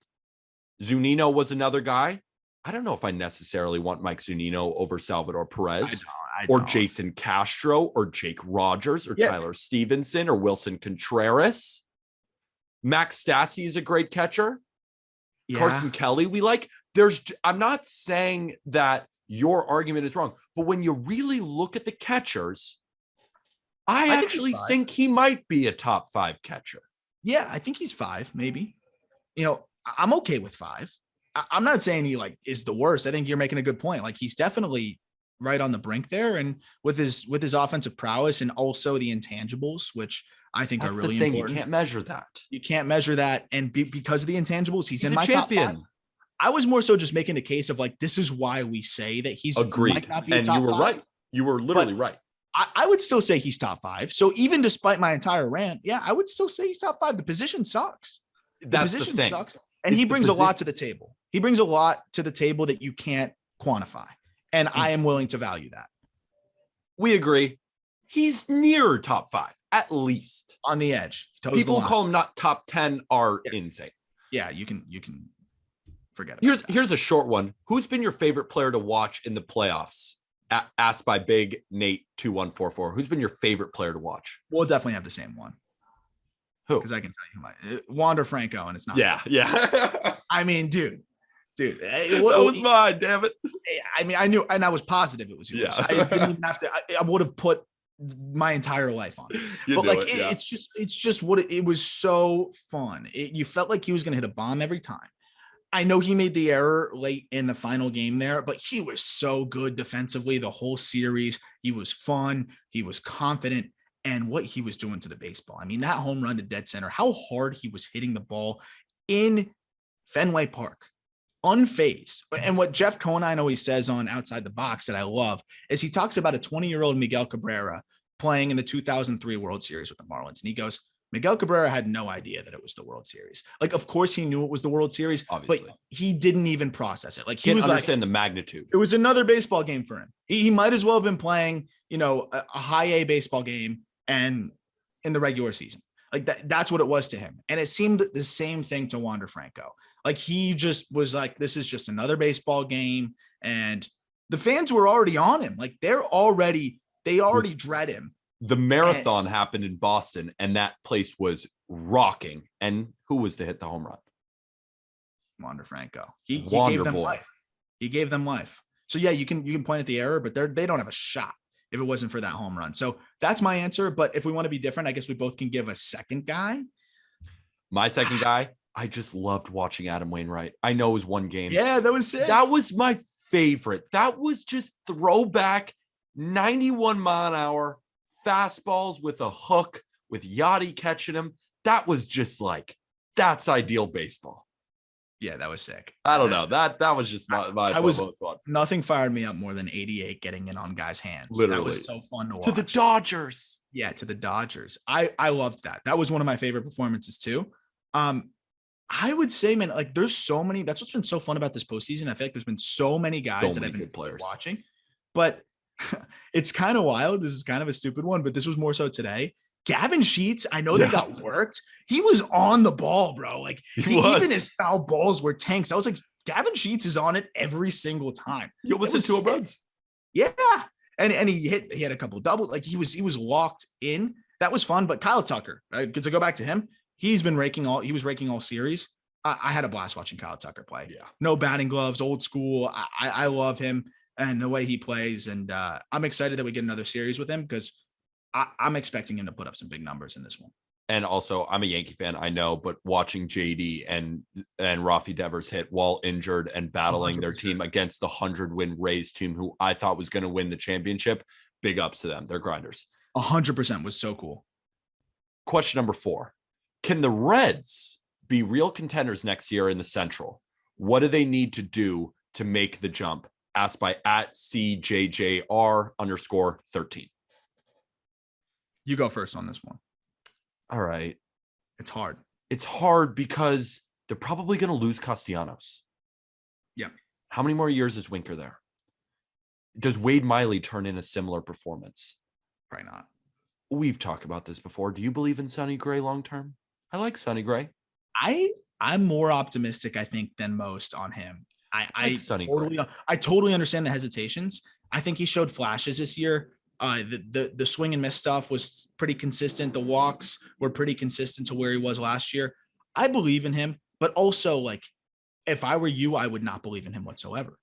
Zunino was another guy. I don't know if I necessarily want Mike Zunino over Salvador Perez or Jason Castro or Jake Rogers or Tyler Stevenson or Wilson Contreras. Max Stassi is a great catcher. Yeah. Carson Kelly, I'm not saying that your argument is wrong, but when you really look at the catchers, I actually think he might be a top 5 catcher. Yeah, I think he's 5, maybe. I'm okay with 5. I'm not saying he is the worst. I think you're making a good point. Like he's definitely right on the brink there. And with his offensive prowess and also the intangibles, which I think are really important. You can't measure that. You can't measure that. And because of the intangibles, he's in my champion. Top 5. I was more so just making the case of this is why we say that he's agreed. Might not be a top you were 5. Right. You were literally right. I would still say he's top 5. So even despite my entire rant, I would still say he's top 5. The position sucks. That's the thing. Sucks. And he brings a lot to the table. He brings a lot to the table that you can't quantify. And I am willing to value that. We agree. He's near top 5, at least. On the edge. People who call him not top 10 are insane. Yeah, you can forget about that. Here's a short one. Who's been your favorite player to watch in the playoffs? Asked by Big Nate 2144. Who's been your favorite player to watch? We'll definitely have the same one. Who? Because I can tell you who Wander Franco, and it's not. Yeah. I mean, dude. That was mine, damn it. I mean, I knew, and I was positive it was yours. Yeah. I didn't even have to. I would have put my entire life on it. It's just what it was so fun. You felt like he was going to hit a bomb every time. I know he made the error late in the final game there, but he was so good defensively the whole series. He was fun. He was confident. And what he was doing to the baseball. I mean, that home run to dead center, how hard he was hitting the ball in Fenway Park, unfazed. And what Jeff Conine always says on Outside the Box that I love is he talks about a 20-year-old Miguel Cabrera playing in the 2003 World Series with the Marlins. And he goes, Miguel Cabrera had no idea that it was the World Series. Of course he knew it was the World Series, obviously, but he didn't even process it. He was understand the magnitude. It was another baseball game for him. He might as well have been playing, a high A baseball game and in the regular season. That's what it was to him. And it seemed the same thing to Wander Franco. He just was this is just another baseball game. And the fans were already on him. They already dread him. The marathon happened in Boston and that place was rocking. And who was to hit the home run? Wander Franco. He gave them life. He gave them life. So yeah, you can point at the error, but they don't have a shot if it wasn't for that home run. So that's my answer. But if we want to be different, I guess we both can give a second guy. My second guy, I just loved watching Adam Wainwright. I know it was one game. Yeah, that was sick. That was my favorite. That was just throwback 91 mile an hour fastballs with a hook with Yachty catching him. That was just that's ideal baseball. Yeah, that was sick. I don't know. That was just my fun. Nothing fired me up more than 88 getting in on guys' hands. Literally. That was so fun to watch. To the Dodgers. Yeah, to the Dodgers. I loved that. That was one of my favorite performances too. I would say, man, there's so many. That's what's been so fun about this postseason. I feel like there's been so many guys that I've been watching. But it's kind of wild. This is kind of a stupid one, but this was more so today. Gavin Sheets, I know they got worked. He was on the ball, bro. Even his foul balls were tanks. I was Gavin Sheets is on it every single time. He almost hit 2 home runs. Yeah. And he had a couple double, like he was locked in. That was fun. But Kyle Tucker, to go back to him, he was raking all series. I had a blast watching Kyle Tucker play. Yeah. No batting gloves, old school. I love him and the way he plays. And I'm excited that we get another series with him because I'm expecting him to put up some big numbers in this one. And also, I'm a Yankee fan, I know, but watching JD and Rafi Devers hit while injured and battling 100%. their team against the 100-win Rays team, who I thought was going to win the championship, big ups to them. They're grinders. 100% was so cool. Question number 4. Can the Reds be real contenders next year in the Central? What do they need to do to make the jump? Asked by @CJJR_13. You go first on this one. All right. It's hard. It's hard because they're probably going to lose Castellanos. Yeah. How many more years is Winker there? Does Wade Miley turn in a similar performance? Probably not. We've talked about this before. Do you believe in Sonny Gray long term? I like Sonny Gray. I'm more optimistic, I think, than most on him. I totally understand the hesitations. I think he showed flashes this year. The swing and miss stuff was pretty consistent. The walks were pretty consistent to where he was last year. I believe in him, but also, like, if I were you, I would not believe in him whatsoever.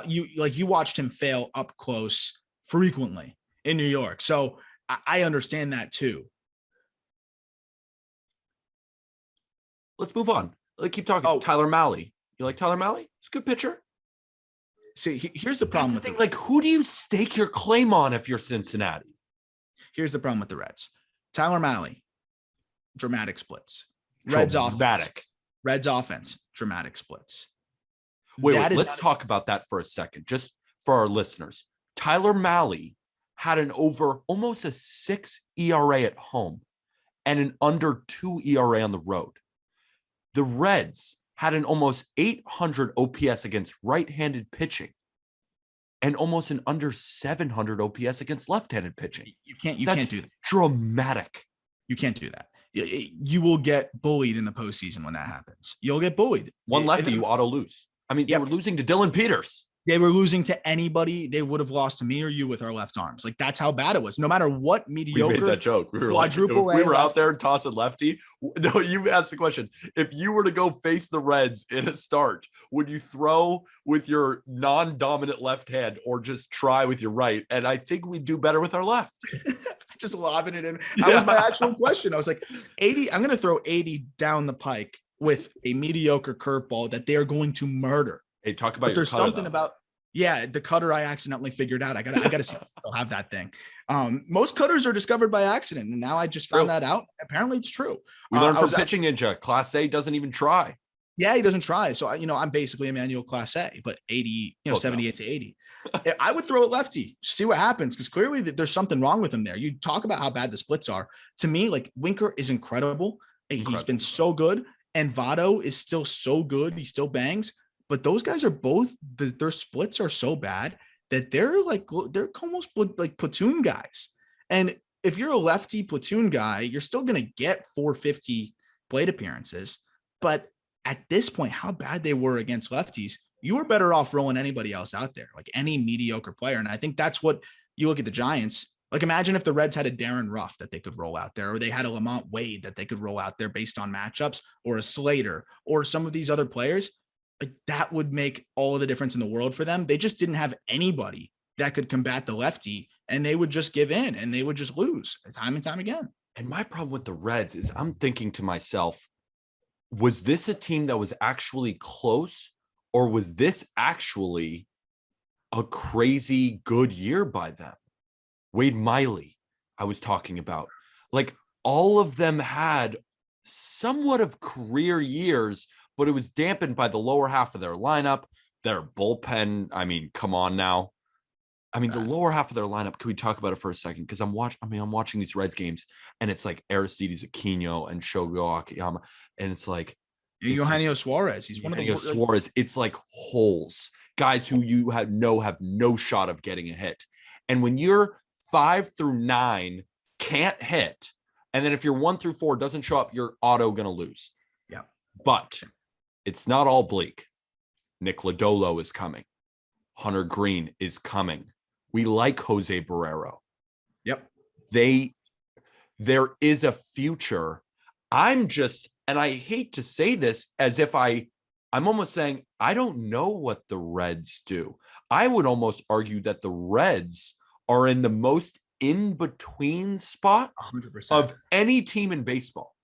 You watched him fail up close frequently in New York. So I understand that too. Let's move on. Let's keep talking. Oh. Tyler Mahle. You like Tyler Mahle? He's a good pitcher. See, here's the problem with the thing. Like, who do you stake your claim on if you're Cincinnati? Here's the problem with the Reds. Tyler Mahle, dramatic splits. Reds offense, dramatic splits. Wait, let's talk about that for a second, just for our listeners. Tyler Mahle had an over almost a 6 ERA at home and an under 2 ERA on the road. The Reds had an almost 800 OPS against right-handed pitching and almost an under 700 OPS against left-handed pitching. You can't do that. Dramatic. You can't do that. You will get bullied in the postseason when that happens. You'll get bullied. One lefty, you auto lose. I mean, they were losing to Dylan Peters. They were losing to anybody. They would have lost to me or you with our left arms. Like, that's how bad it was. No matter what mediocre. We made that joke. We were like, if we were out there tossing lefty. No, you asked the question. If you were to go face the Reds in a start, would you throw with your non-dominant left hand or just try with your right? And I think we do better with our left. Just lobbing it in. That was my actual question. I was like, 80. I'm going to throw 80 down the pike with a mediocre curveball that they are going to murder. Hey, talk about there's something about the cutter I accidentally figured out. I gotta see if I still have that thing. Most cutters are discovered by accident, and now I just found that out. Apparently, it's true. We learned from Pitching Ninja. Class A doesn't even try. Yeah, he doesn't try. So I'm basically a manual Class A, but 80, 78 to 80. I would throw it lefty, see what happens, because clearly there's something wrong with him there. You talk about how bad the splits are. To me, like, Winker is incredible. He's been so good, and Votto is still so good. He still bangs. But those guys are both, their splits are so bad that they're almost like platoon guys. And if you're a lefty platoon guy, you're still going to get 450 plate appearances. But at this point, how bad they were against lefties, you were better off rolling anybody else out there, like any mediocre player. And I think that's what you look at the Giants. Like, imagine if the Reds had a Darren Ruff that they could roll out there, or they had a Lamont Wade that they could roll out there based on matchups, or a Slater, or some of these other players. Like, that would make all of the difference in the world for them. They just didn't have anybody that could combat the lefty, and they would just give in and they would just lose time and time again. And my problem with the Reds is I'm thinking to myself, was this a team that was actually close, or was this actually a crazy good year by them? Wade Miley, I was talking about, like, all of them had somewhat of career years, but it was dampened by the lower half of their lineup, their bullpen. I mean, come on now. I mean, the lower half of their lineup, can we talk about it for a second? Because I'm watching these Reds games, and it's like Aristides Aquino and Shogo Akiyama, and it's like Eugenio Suarez. He's one of the Suarez. It's like holes. Guys who you have no shot of getting a hit. And when you're 5 through 9 can't hit, and then if you're 1 through 4 doesn't show up, you're auto gonna lose. Yeah. But it's not all bleak. Nick Lodolo is coming. Hunter Green is coming. We like Jose Barrero. Yep. There is a future. And I hate to say this as if I'm almost saying, I don't know what the Reds do. I would almost argue that the Reds are in the most in-between spot 100% of any team in baseball.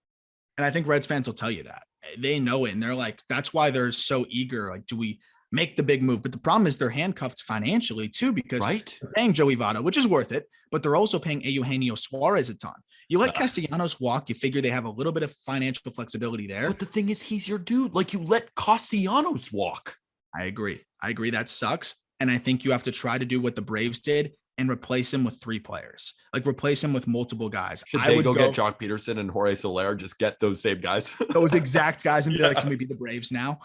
And I think Reds fans will tell you that. They know it. And they're like, that's why they're so eager. Like, do we make the big move? But the problem is they're handcuffed financially too, because they're paying Joey Votto, which is worth it, but they're also paying Eugenio Suarez a ton. You let Castellanos walk, you figure they have a little bit of financial flexibility there. But the thing is, he's your dude. Like, you let Castellanos walk. I agree. That sucks. And I think you have to try to do what the Braves did and replace him with 3 players, like replace him with multiple guys. Should they go get Jock Peterson and Jorge Soler? Just get those same guys, those exact guys, and be like, can we be the Braves now?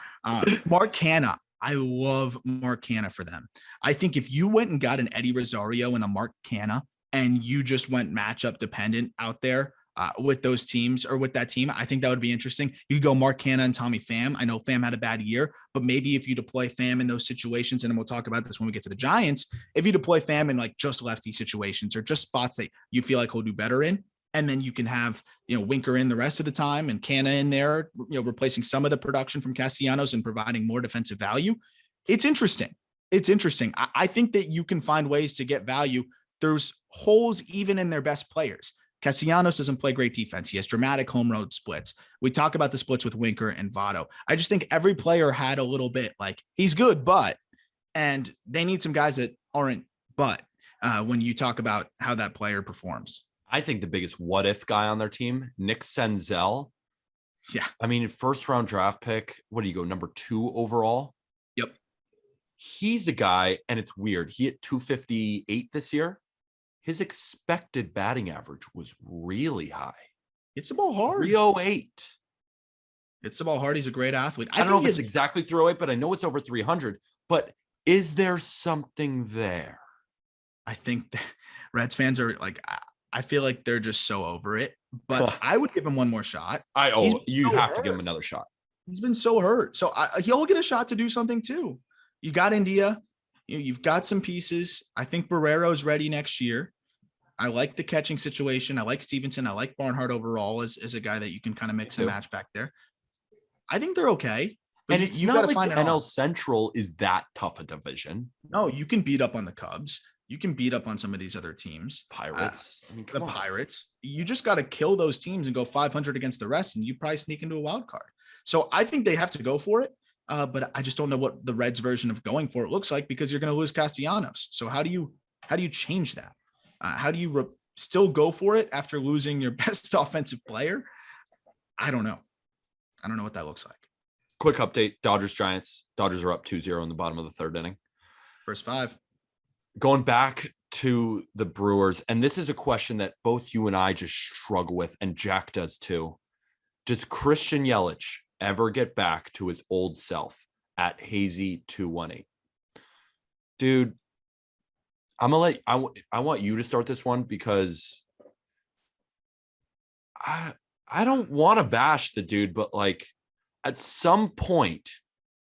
Mark Canha. I love Mark Canha for them. I think if you went and got an Eddie Rosario and a Mark Canha, and you just went matchup dependent out there with those teams or with that team, I think that would be interesting. You go Mark Canha and Tommy Pham. I know Pham had a bad year, but maybe if you deploy Pham in those situations, and we'll talk about this when we get to the Giants, if you deploy Pham in like just lefty situations or just spots that you feel like he'll do better in, and then you can have, Winker in the rest of the time and Canha in there, replacing some of the production from Castellanos and providing more defensive value. It's interesting. I think that you can find ways to get value. There's holes even in their best players. Castellanos doesn't play great defense. He has dramatic home road splits. We talk about the splits with Winker and Votto. I just think every player had a little bit like, he's good, and they need some guys that aren't, when you talk about how that player performs. I think the biggest what if guy on their team, Nick Senzel. Yeah. I mean, first round draft pick. What do you go? Number 2 overall. Yep. He's a guy, and it's weird. He hit 258 this year. His expected batting average was really high. It's the ball hard. 308. It's the ball hard. He's a great athlete. I don't know if it's exactly 308, but I know it's over 300. But is there something there? I think that Reds fans are like, I feel like they're just so over it, but I would give him one more shot. You have to give him another shot. He's been so hurt. So he'll get a shot to do something too. You got India. You've got some pieces. I think Barrero's ready next year. I like the catching situation. I like Stevenson. I like Barnhart overall as a guy that you can kind of mix and match back there. I think they're okay. And it's not like the NL Central is that tough a division. No, you can beat up on the Cubs. You can beat up on some of these other teams. Pirates. Pirates. You just got to kill those teams and go 500 against the rest, and you probably sneak into a wild card. So I think they have to go for it. But I just don't know what the Reds version of going for it looks like, because you're going to lose Castellanos. So how do you change that? How do you still go for it after losing your best offensive player? I don't know. I don't know what that looks like. Quick update. Dodgers Giants. Dodgers are up 2-0 in the bottom of the 3rd inning. First 5. Going back to the Brewers, and this is a question that both you and I just struggle with, and Jack does too. Does Christian Yelich ever get back to his old self at Hazy 218? Dude, I want you to start this one, because I don't want to bash the dude, but like, at some point,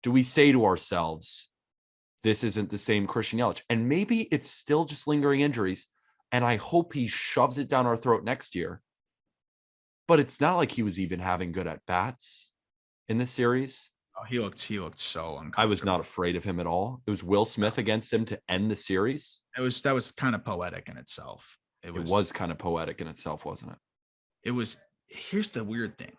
do we say to ourselves, this isn't the same Christian Yelich? And maybe it's still just lingering injuries, and I hope he shoves it down our throat next year. But it's not like he was even having good at bats in this series. Oh, he looked so uncomfortable. I was not afraid of him at all. It was Will Smith against him to end the series. That was kind of poetic in itself. It was kind of poetic in itself, wasn't it? It was. Here's the weird thing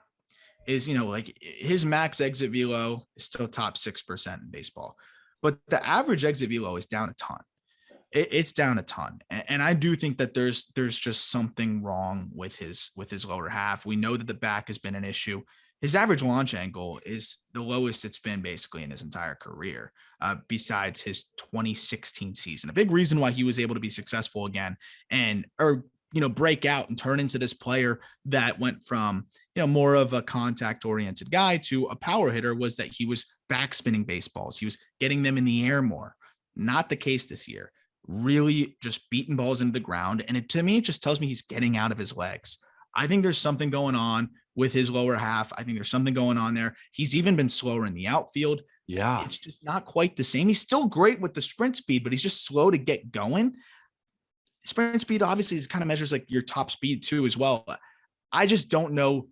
is, like his max exit velo is still top 6% in baseball, but the average exit velo is down a ton. It's down a ton. And I do think that there's just something wrong with his lower half. We know that the back has been an issue. His average launch angle is the lowest it's been basically in his entire career, besides his 2016 season. A big reason why he was able to be successful again or break out and turn into this player that went from, more of a contact oriented guy to a power hitter was that he was backspinning baseballs. He was getting them in the air more. Not the case this year. Really just beating balls into the ground. And to me, it just tells me he's getting out of his legs. I think there's something going on with his lower half. I think there's something going on there. He's even been slower in the outfield. Yeah. It's just not quite the same. He's still great with the sprint speed, but he's just slow to get going. Sprint speed obviously is kind of measures like your top speed too as well. I just don't know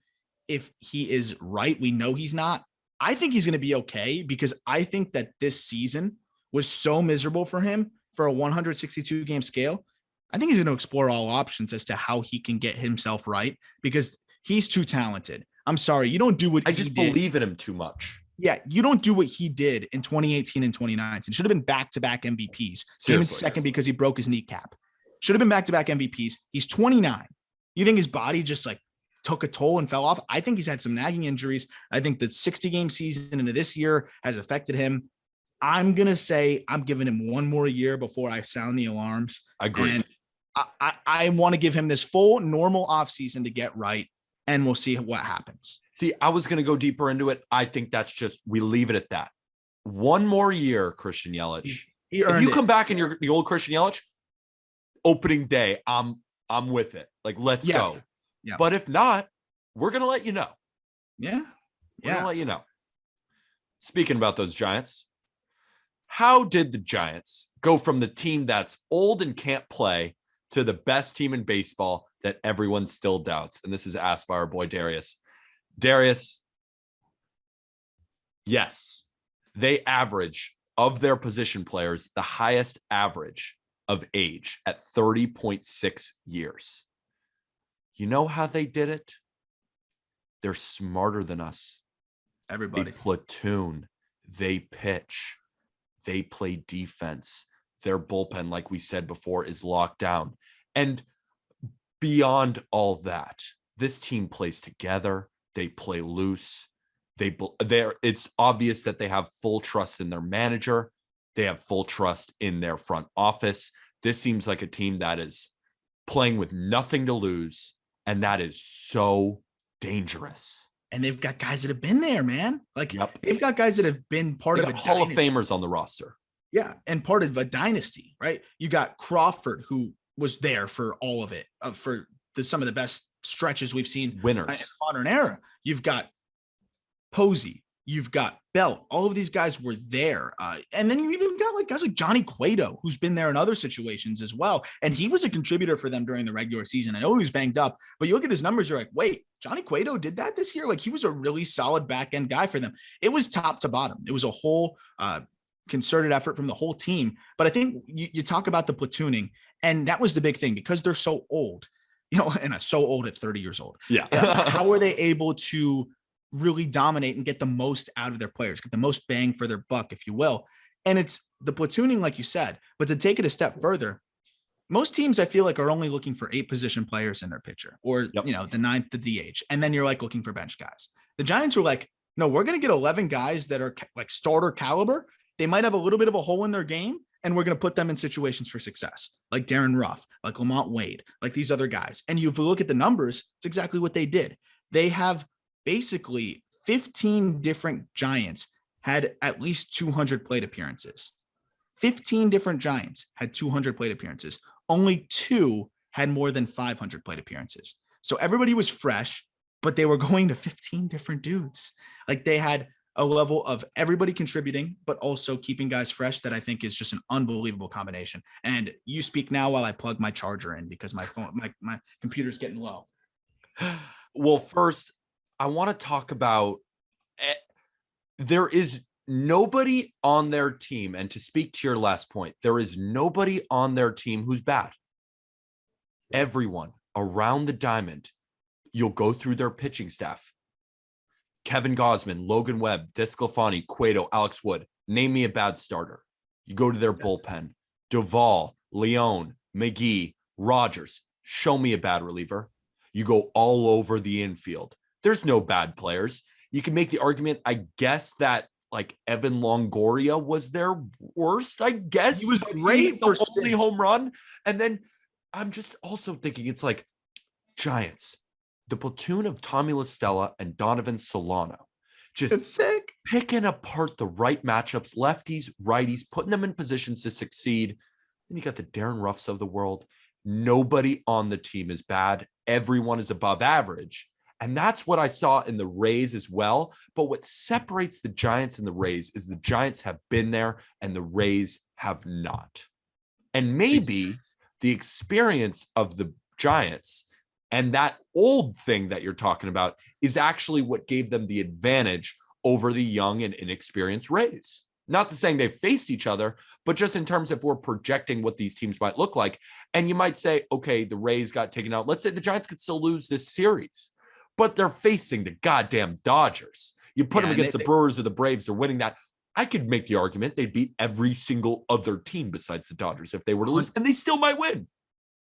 if he is right. We know he's not. I think he's going to be okay because I think that this season was so miserable for him for a 162 game scale. I think he's going to explore all options as to how he can get himself right because he's too talented. I'm sorry. You don't do what I just believe in him too much. Yeah, you don't do what he did in 2018 and 2019. Should have been back-to-back MVPs. Came in second because he broke his kneecap. Should have been back-to-back MVPs. He's 29. You think his body just like took a toll and fell off? I think he's had some nagging injuries. I think the 60-game season into this year has affected him. I'm going to say I'm giving him one more year before I sound the alarms. Agreed. And I want to give him this full normal offseason to get right, and we'll see what happens. See, I was going to go deeper into it. I think that's just, we leave it at that. One more year, Christian Yelich. If you come back and you're the old Christian Yelich, opening day, I'm with it. Like, let's go. Yeah. But if not, we're going to let you know. Yeah. We're going to let you know. Speaking about those Giants, how did the Giants go from the team that's old and can't play to the best team in baseball that everyone still doubts? And this is asked by our boy Darius. Darius, yes, they average of their position players the highest average of age at 30.6 years. You know how they did it? They're smarter than us. Everybody. They platoon, they pitch, they play defense. Their bullpen, like we said before, is locked down. And beyond all that, this team plays together. They play loose. It's obvious that they have full trust in their manager. They have full trust in their front office. This seems like a team that is playing with nothing to lose, and that is so dangerous. And they've got guys that have been there, man. Like, they've got guys that have been part of a Hall dynasty. of Famers on the roster. Yeah, and part of a dynasty, right? You got Crawford, who was there for all of it, for some of the best stretches we've seen winners in the modern era. You've got Posey, you've got Belt. All of these guys were there. And then you even got like guys like Johnny Cueto, who's been there in other situations as well. And he was a contributor for them during the regular season. I know he was banged up, but you look at his numbers, you're like, wait, Johnny Cueto did that this year? Like, he was a really solid back end guy for them. It was top to bottom. It was a whole concerted effort from the whole team. But I think you talk about the platooning, and that was the big thing because they're so old, and so old at 30 years old. Yeah. How are they able to really dominate and get the most out of their players, get the most bang for their buck, if you will? And it's the platooning, like you said, but to take it a step further, most teams I feel like are only looking for 8 position players in their pitcher, or, the 9th, the DH. And then you're like looking for bench guys. The Giants were like, no, we're going to get 11 guys that are like starter caliber. They might have a little bit of a hole in their game, and we're going to put them in situations for success, like Darren Ruff, like Lamont Wade, like these other guys. And if you look at the numbers, it's exactly what they did. They have basically 15 different Giants had at least 200 plate appearances. 15 different Giants had 200 plate appearances. Only 2 had more than 500 plate appearances. So everybody was fresh, but they were going to 15 different dudes. Like, they had a level of everybody contributing, but also keeping guys fresh that I think is just an unbelievable combination. And you speak now while I plug my charger in because my phone, my computer's getting low. Well, first, I want to talk about there is nobody on their team. And to speak to your last point, there is nobody on their team who's bad. Everyone around the diamond, you'll go through their pitching staff. Kevin Gausman, Logan Webb, Desclafani, Cueto, Alex Wood. Name me a bad starter. You go to their bullpen. Duvall, Leone, McGee, Rogers. Show me a bad reliever. You go all over the infield. There's no bad players. You can make the argument, I guess, that like Evan Longoria was their worst, I guess. He was great for the only home run. And then I'm just also thinking it's like Giants. The platoon of Tommy La Stella and Donovan Solano, just picking apart the right matchups, lefties, righties, putting them in positions to succeed. Then you got the Darren Ruffs of the world. Nobody on the team is bad. Everyone is above average. And that's what I saw in the Rays as well. But what separates the Giants and the Rays is the Giants have been there and the Rays have not. And maybe the experience of the Giants and that old thing that you're talking about is actually what gave them the advantage over the young and inexperienced Rays. Not to saying they've faced each other, but just in terms of we're projecting what these teams might look like. And you might say, okay, the Rays got taken out. Let's say the Giants could still lose this series, but they're facing the goddamn Dodgers. You put them against the Brewers or the Braves, they're winning that. I could make the argument they'd beat every single other team besides the Dodgers if they were to lose, and they still might win.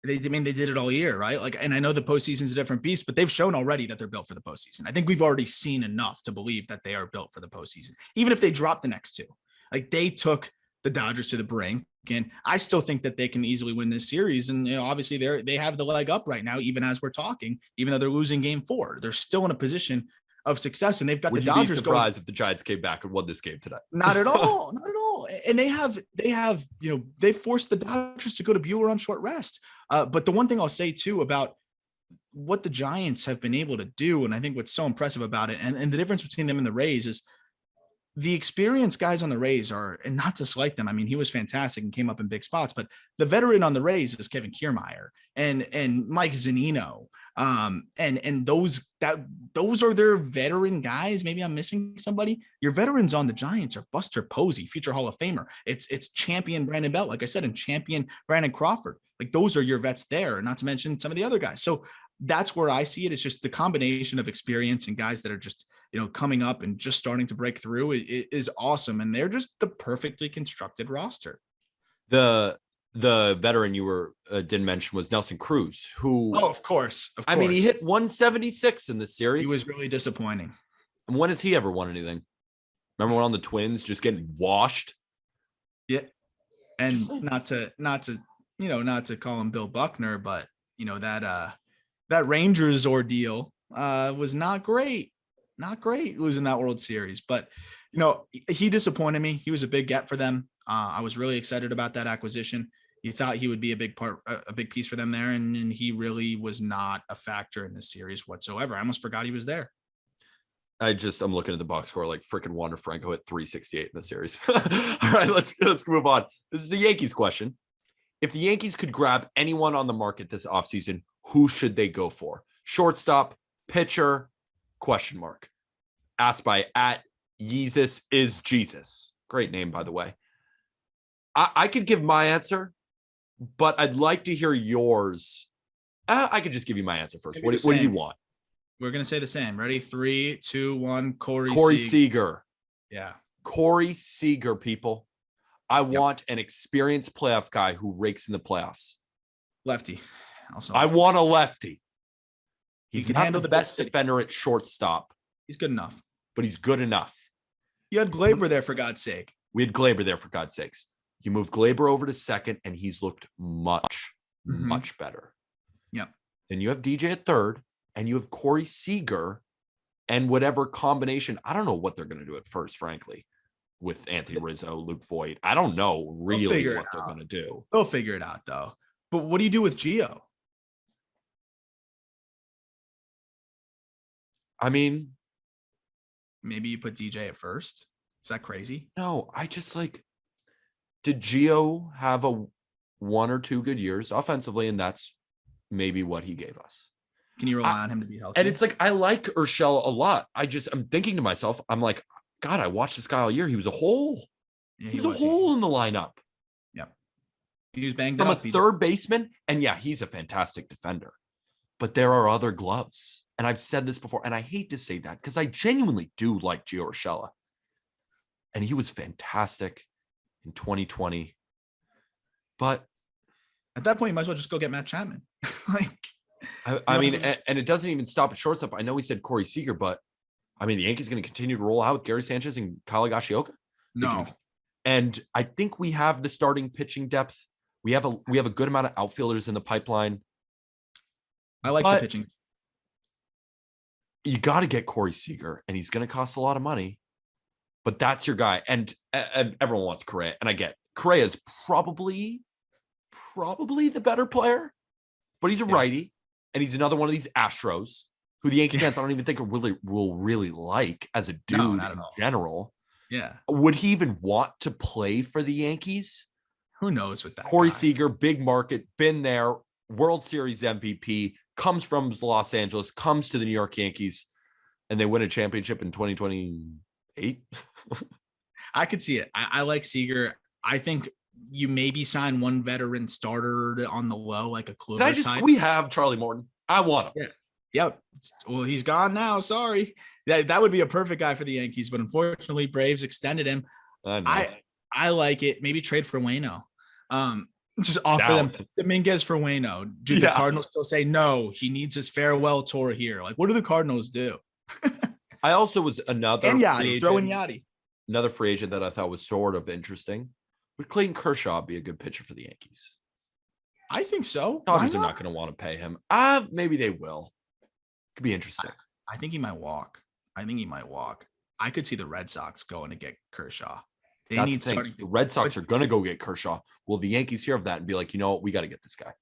They did it all year, right? Like, and I know the postseason's a different beast, but they've shown already that they're built for the postseason. I think we've already seen enough to believe that they are built for the postseason, even if they drop the next two. Like, they took the Dodgers to the brink, and I still think that they can easily win this series. And obviously they have the leg up right now, even as we're talking, even though they're losing game 4, they're still in a position of success, and they've got the Dodgers. Would you be surprised if the Giants came back and won this game tonight? Not at all, not at all. And they have they forced the Dodgers to go to Buehler on short rest. But the one thing I'll say too about what the Giants have been able to do, and I think what's so impressive about it, and the difference between them and the Rays is the experienced guys on the Rays are, and not to slight them, I mean, he was fantastic and came up in big spots, but the veteran on the Rays is Kevin Kiermaier and Mike Zunino. And those are their veteran guys. Maybe I'm missing somebody. Your veterans on the Giants are Buster Posey, future Hall of Famer. It's champion Brandon Belt, like I said, and champion Brandon Crawford. Like, those are your vets there, not to mention some of the other guys. So that's where I see it. It's just the combination of experience and guys that are just, coming up and just starting to break through is awesome. And they're just the perfectly constructed roster. The veteran you were didn't mention was Nelson Cruz, who, of course. I mean, he hit 176 in the series. He was really disappointing. And when has he ever won anything? Remember when on the Twins just getting washed? Yeah. And not to call him Bill Buckner, but that Rangers ordeal was not great. Not great losing that World Series, but he disappointed me. He was a big get for them. I was really excited about that acquisition. You thought he would be a big piece for them there, and he really was not a factor in this series whatsoever. I almost forgot he was there. I'm looking at the box score, like freaking Wander Franco hit 368 in the series. All right, let's move on. This is a Yankees question. If the Yankees could grab anyone on the market this offseason, who should they go for? Shortstop, pitcher, ? Asked by @Yeezus is Jesus. Great name, by the way. I could give my answer, but I'd like to hear yours. I could just give you my answer first. What do you want? We're going to say the same. Ready? 3, 2, 1. Corey Seager. Yeah. Corey Seager, people. I want an experienced playoff guy who rakes in the playoffs. Lefty. Also, I want a lefty. He's can not handle the best defender at shortstop. He's good enough. But he's good enough. You had Glaber there, for God's sake. We had Glaber there, for God's sakes. You move Glaber over to second, and he's looked much better. Yeah. Then you have DJ at third, and you have Corey Seager, and whatever combination. I don't know what they're going to do at first, frankly, with Anthony Rizzo, Luke Voigt. I don't know really what they're going to do. They'll figure it out, though. But what do you do with Gio? I mean, maybe you put DJ at first. Is that crazy? No, did Gio have a 1 or 2 good years offensively? And that's maybe what he gave us. Can you rely on him to be healthy? And it's like, I like Urshela a lot. I'm thinking to myself, I'm like, God, I watched this guy all year. He was a hole. Yeah, he was a hole in the lineup. Yeah. He was banged from up. From a third baseman. And yeah, he's a fantastic defender. But there are other gloves. And I've said this before, and I hate to say that because I genuinely do like Gio Urshela. And he was fantastic in 2020. But at that point, you might as well just go get Matt Chapman. I mean, and it doesn't even stop at shortstop. I know he said Corey Seager, but I mean, the Yankees going to continue to roll out with Gary Sanchez and Kyle Higashioka. No. And I think we have the starting pitching depth. We have a good amount of outfielders in the pipeline. I like the pitching. You got to get Corey Seager, and he's going to cost a lot of money. But that's your guy. And everyone wants Correa. And I get Correa is probably the better player, but he's a righty, and he's another one of these Astros. who the Yankee fans I don't even think will really like as a dude not at in all. general. Yeah. Would he even want to play for the Yankees? Who knows with that Corey guy? Seager, big market, been there, World Series MVP, comes from Los Angeles, comes to the New York Yankees, and they win a championship in 2028. I could see it. I like Seager. I think you maybe sign one veteran starter on the low, like a Kluber type. We have Charlie Morton. I want him. Yeah. Yep. Well, he's gone now. Sorry. That would be a perfect guy for the Yankees, but unfortunately, Braves extended him. I like it. Maybe trade for Waino. Just offer them Dominguez for Waino. Do the Cardinals still say no? He needs his farewell tour here. Like, what do the Cardinals do? I also was another and Yachty. Throw in Yachty. Another free agent that I thought was sort of interesting. Would Clayton Kershaw be a good pitcher for the Yankees? I think so. Dodgers are not going to want to pay him. Maybe they will. Could be interesting. I think he might walk. I could see the Red Sox going to get Kershaw. The Red Sox are going to go get Kershaw. Will the Yankees hear of that and be like, you know what? We got to get this guy.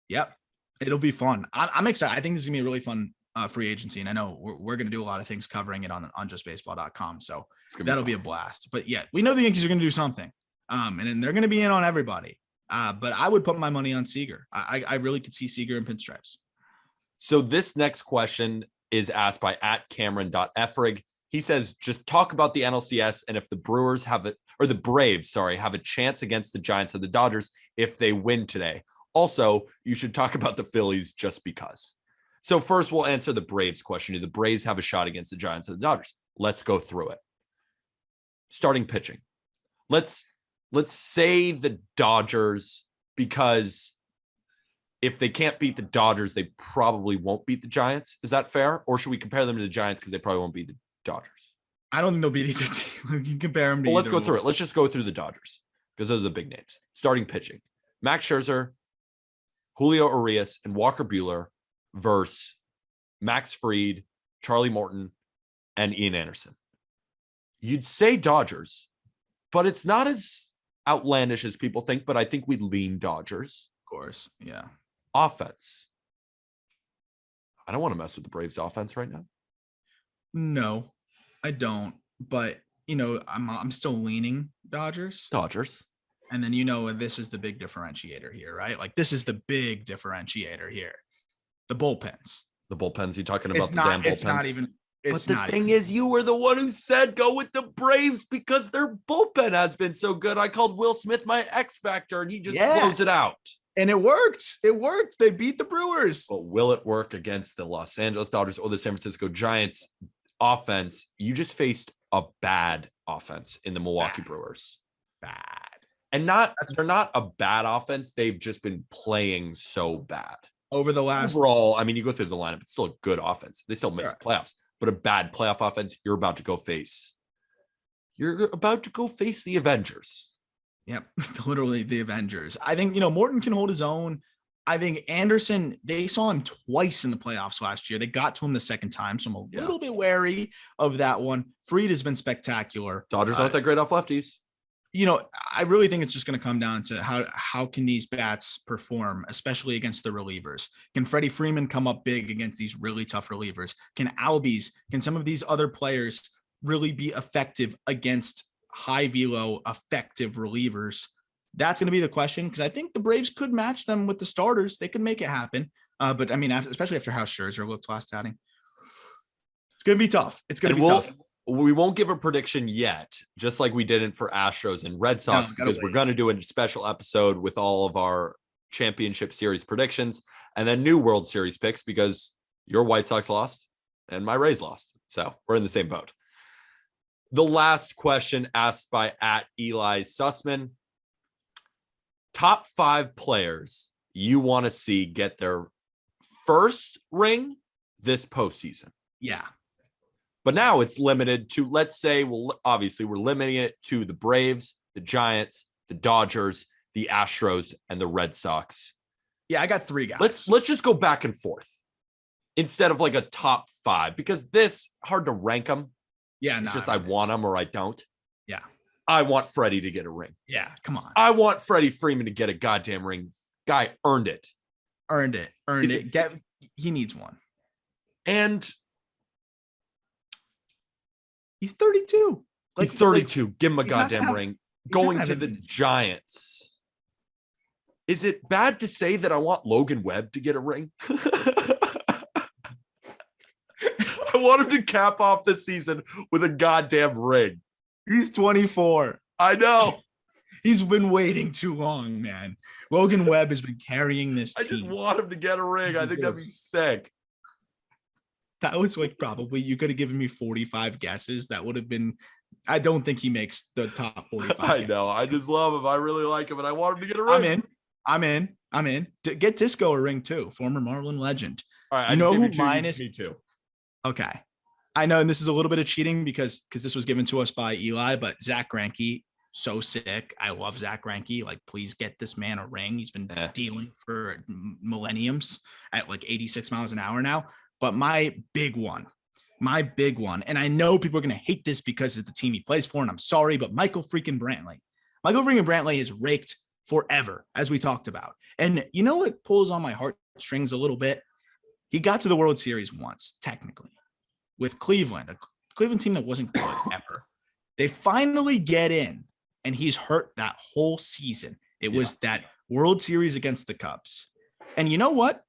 Yep. It'll be fun. I'm excited. I think this is going to be a really fun free agency. And I know we're going to do a lot of things covering it on justbaseball.com. So that'll be a blast. But yeah, we know the Yankees are going to do something. And then they're going to be in on everybody. But I would put my money on Seager. I really could see Seager in pinstripes. So this next question is asked by @Cameron.Efrig. He says, just talk about the NLCS and if the Braves have a chance against the Giants and the Dodgers if they win today. Also, you should talk about the Phillies just because. So first we'll answer the Braves question. Do the Braves have a shot against the Giants and the Dodgers? Let's go through it. Starting pitching. Let's say the Dodgers, because if they can't beat the Dodgers, they probably won't beat the Giants. Is that fair? Or should we compare them to the Giants because they probably won't beat the Dodgers? I don't think they'll beat either team. You can compare them to let's go through it. Let's just go through the Dodgers because those are the big names. Starting pitching. Max Scherzer, Julio Urias, and Walker Buehler versus Max Fried, Charlie Morton, and Ian Anderson. You'd say Dodgers, but it's not as outlandish as people think, but I think we lean Dodgers. Of course, yeah. Offense. I don't want to mess with the Braves offense right now. No, I don't. But, I'm still leaning Dodgers. And then, this is the big differentiator here, right? Like, this is the big differentiator here. The bullpens. The bullpens. You talking about the damn bullpens? It's not even. But the thing is, you were the one who said go with the Braves because their bullpen has been so good. I called Will Smith my X Factor, and he just blows it out. And it worked. They beat the Brewers. But will it work against the Los Angeles Dodgers or the San Francisco Giants offense? You just faced a bad offense in the Milwaukee Brewers. Bad. And they're not a bad offense. They've just been playing so bad. Over the last. Overall, I mean, you go through the lineup, it's still a good offense. They still make the playoffs. But a bad playoff offense, you're about to go face. You're about to go face the Avengers. Yep, literally the Avengers. I think, Morton can hold his own. I think Anderson, they saw him twice in the playoffs last year. They got to him the second time, so I'm a little bit wary of that one. Fried has been spectacular. Dodgers aren't that great off lefties. I really think it's just going to come down to how can these bats perform, especially against the relievers. Can Freddie Freeman come up big against these really tough relievers? Can some of these other players really be effective against high velo effective relievers? That's going to be the question, because I think the Braves could match them with the starters. They could make it happen. But I mean, especially after how Scherzer looked last outing, it's going to be tough. Tough. We won't give a prediction yet, just like we didn't for Astros and Red Sox, because we're going to do a special episode with all of our championship series predictions and then new World Series picks, because your White Sox lost and my Rays lost. So we're in the same boat. The last question asked by @Eli Sussman. Top 5 players you want to see get their first ring this postseason. Yeah. But now it's limited to, let's say, obviously we're limiting it to the Braves, the Giants, the Dodgers, the Astros, and the Red Sox. Yeah, I got 3 guys. Let's just go back and forth instead of like a top 5, because this hard to rank them. Yeah, it's just I want them or I don't. Yeah. I want Freddie to get a ring. Yeah, come on. I want Freddie Freeman to get a goddamn ring. Guy earned it. Earned it. He needs one. And he's 32. He's 32. Give him a you goddamn ring. Going to the Giants. Is it bad to say that I want Logan Webb to get a ring? I want him to cap off the season with a goddamn ring. He's 24. I know. He's been waiting too long, man. Logan Webb has been carrying this team. I just want him to get a ring. I think that'd be sick. That was like probably, you could have given me 45 guesses. That would have been, I don't think he makes the top 45. I know. I just love him. I really like him, and I want him to get a ring. I'm in. Get Disco a ring too. Former Marlin legend. All right. You know who mine is? Me too. Okay. I know, and this is a little bit of cheating because this was given to us by Eli, but Zach Greinke, so sick. I love Zach Greinke. Like, please get this man a ring. He's been dealing for millenniums at like 86 miles an hour now. But my big one, and I know people are going to hate this because of the team he plays for, and I'm sorry, but Michael freaking Brantley is raked forever, as we talked about. And you know what pulls on my heartstrings a little bit? He got to the World Series once, technically, with Cleveland, a Cleveland team that wasn't good ever. They finally get in, and he's hurt that whole season. It was that World Series against the Cubs. And you know what?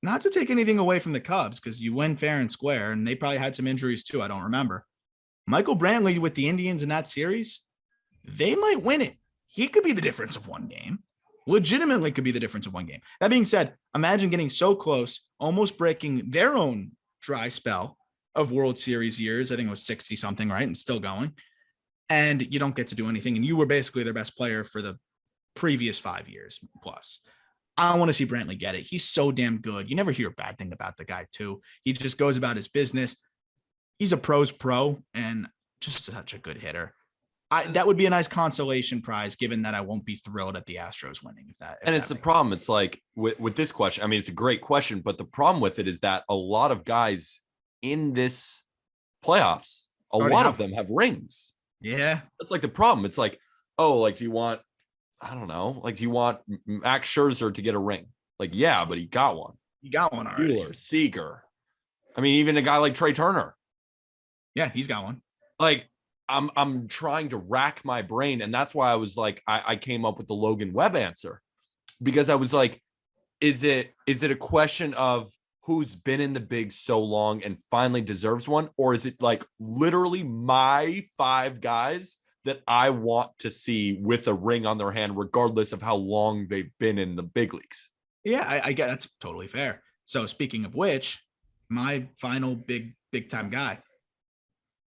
Not to take anything away from the Cubs, because you win fair and square, and they probably had some injuries too. I don't remember. Michael Brantley with the Indians in that series, they might win it. He could be the difference of one game. Legitimately could be the difference of one game. That being said, imagine getting so close, almost breaking their own dry spell of World Series years. I think it was 60 something, right? And still going. And you don't get to do anything. And you were basically their best player for the previous 5 years plus. I want to see Brantley get it. He's so damn good. You never hear a bad thing about the guy too. He just goes about his business. He's a pro's pro and just such a good hitter. That would be a nice consolation prize, given that I won't be thrilled at the Astros winning. It's the problem. It's like with this question. I mean, it's a great question, but the problem with it is that a lot of guys in this playoffs, a lot of them have rings. Yeah, that's like the problem. It's like, oh, like, do you want? I don't know. Like, do you want Max Scherzer to get a ring? Like, yeah, but he got one. He got one already. Buehler, Seager. I mean, even a guy like Trey Turner. Yeah, he's got one. Like, I'm trying to rack my brain, and that's why I was like, I came up with the Logan Webb answer, because I was like, is it a question of who's been in the big so long and finally deserves one, or is it like literally my 5 guys that I want to see with a ring on their hand, regardless of how long they've been in the big leagues? Yeah, I get that's totally fair. So speaking of which, my final big time guy,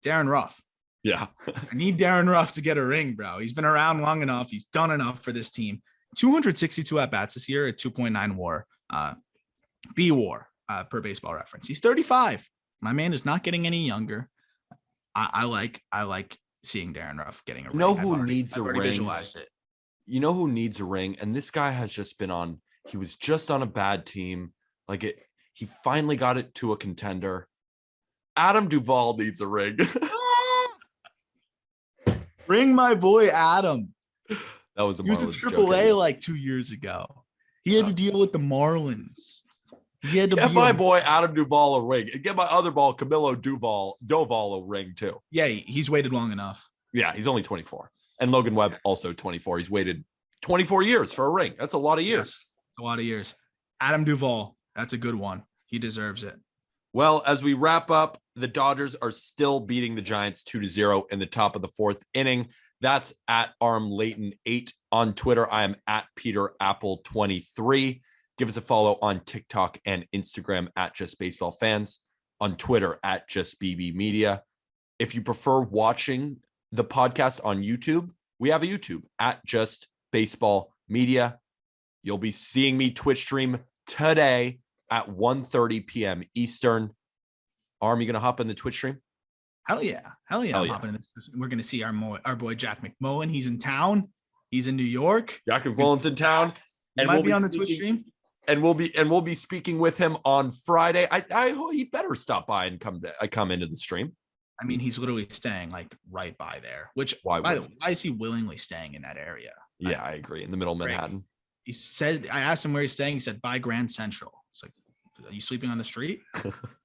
Darren Ruff. Yeah. I need Darren Ruff to get a ring, bro. He's been around long enough. He's done enough for this team. 262 at-bats this year, a 2.9 WAR, B-WAR per Baseball Reference. He's 35. My man is not getting any younger. I like seeing Darren Ruff getting a ring. You know who needs a ring? Visualized it. You know who needs a ring? And this guy has just been on. He was just on a bad team. He finally got it to a contender. Adam Duvall needs a ring. Bring my boy Adam. That was a Marlins. He was a AAA like 2 years ago. He had to deal with the Marlins. He had to get my boy Adam Duvall a ring, and get my other ball Camilo Duval a ring too. Yeah, he's waited long enough. Yeah, he's only 24, and Logan Webb also 24. He's waited 24 years for a ring. That's a lot of years. Yes, a lot of years. Adam Duvall, that's a good one. He deserves it. Well, as we wrap up, the Dodgers are still beating the Giants 2-0 in the top of the 4th inning. That's at ArmLayton8 on Twitter. I am at PeterApple23. Give us a follow on TikTok and Instagram at Just Baseball Fans, on Twitter at Just BB Media. If you prefer watching the podcast on YouTube, we have a YouTube at Just Baseball Media. You'll be seeing me Twitch stream today at 1:30 p.m. Eastern. Arm, you going to hop in the Twitch stream? Hell yeah. I'm hopping in this. We're going to see our boy Jack McMullen. He's in town. He's in New York. Jack McMullen's in town. And we'll be on the Twitch stream. And we'll be speaking with him on Friday. I hope he better stop by and come into the stream. I mean, he's literally staying like right by there. Which why is he willingly staying in that area? Yeah, I agree. In the middle of Manhattan. He said, I asked him where he's staying. He said by Grand Central. It's like, Are you sleeping on the street?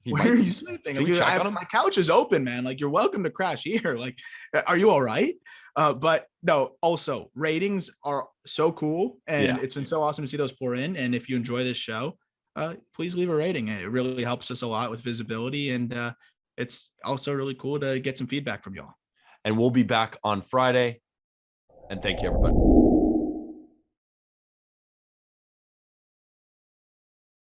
Where Where are you sleeping? Can we check on him? My couch is open, man. Like, you're welcome to crash here. Like, are you all right? But no, also ratings are so cool. And it's been so awesome to see those pour in. And if you enjoy this show, please leave a rating. It really helps us a lot with visibility. And it's also really cool to get some feedback from y'all. And we'll be back on Friday. And thank you, everybody.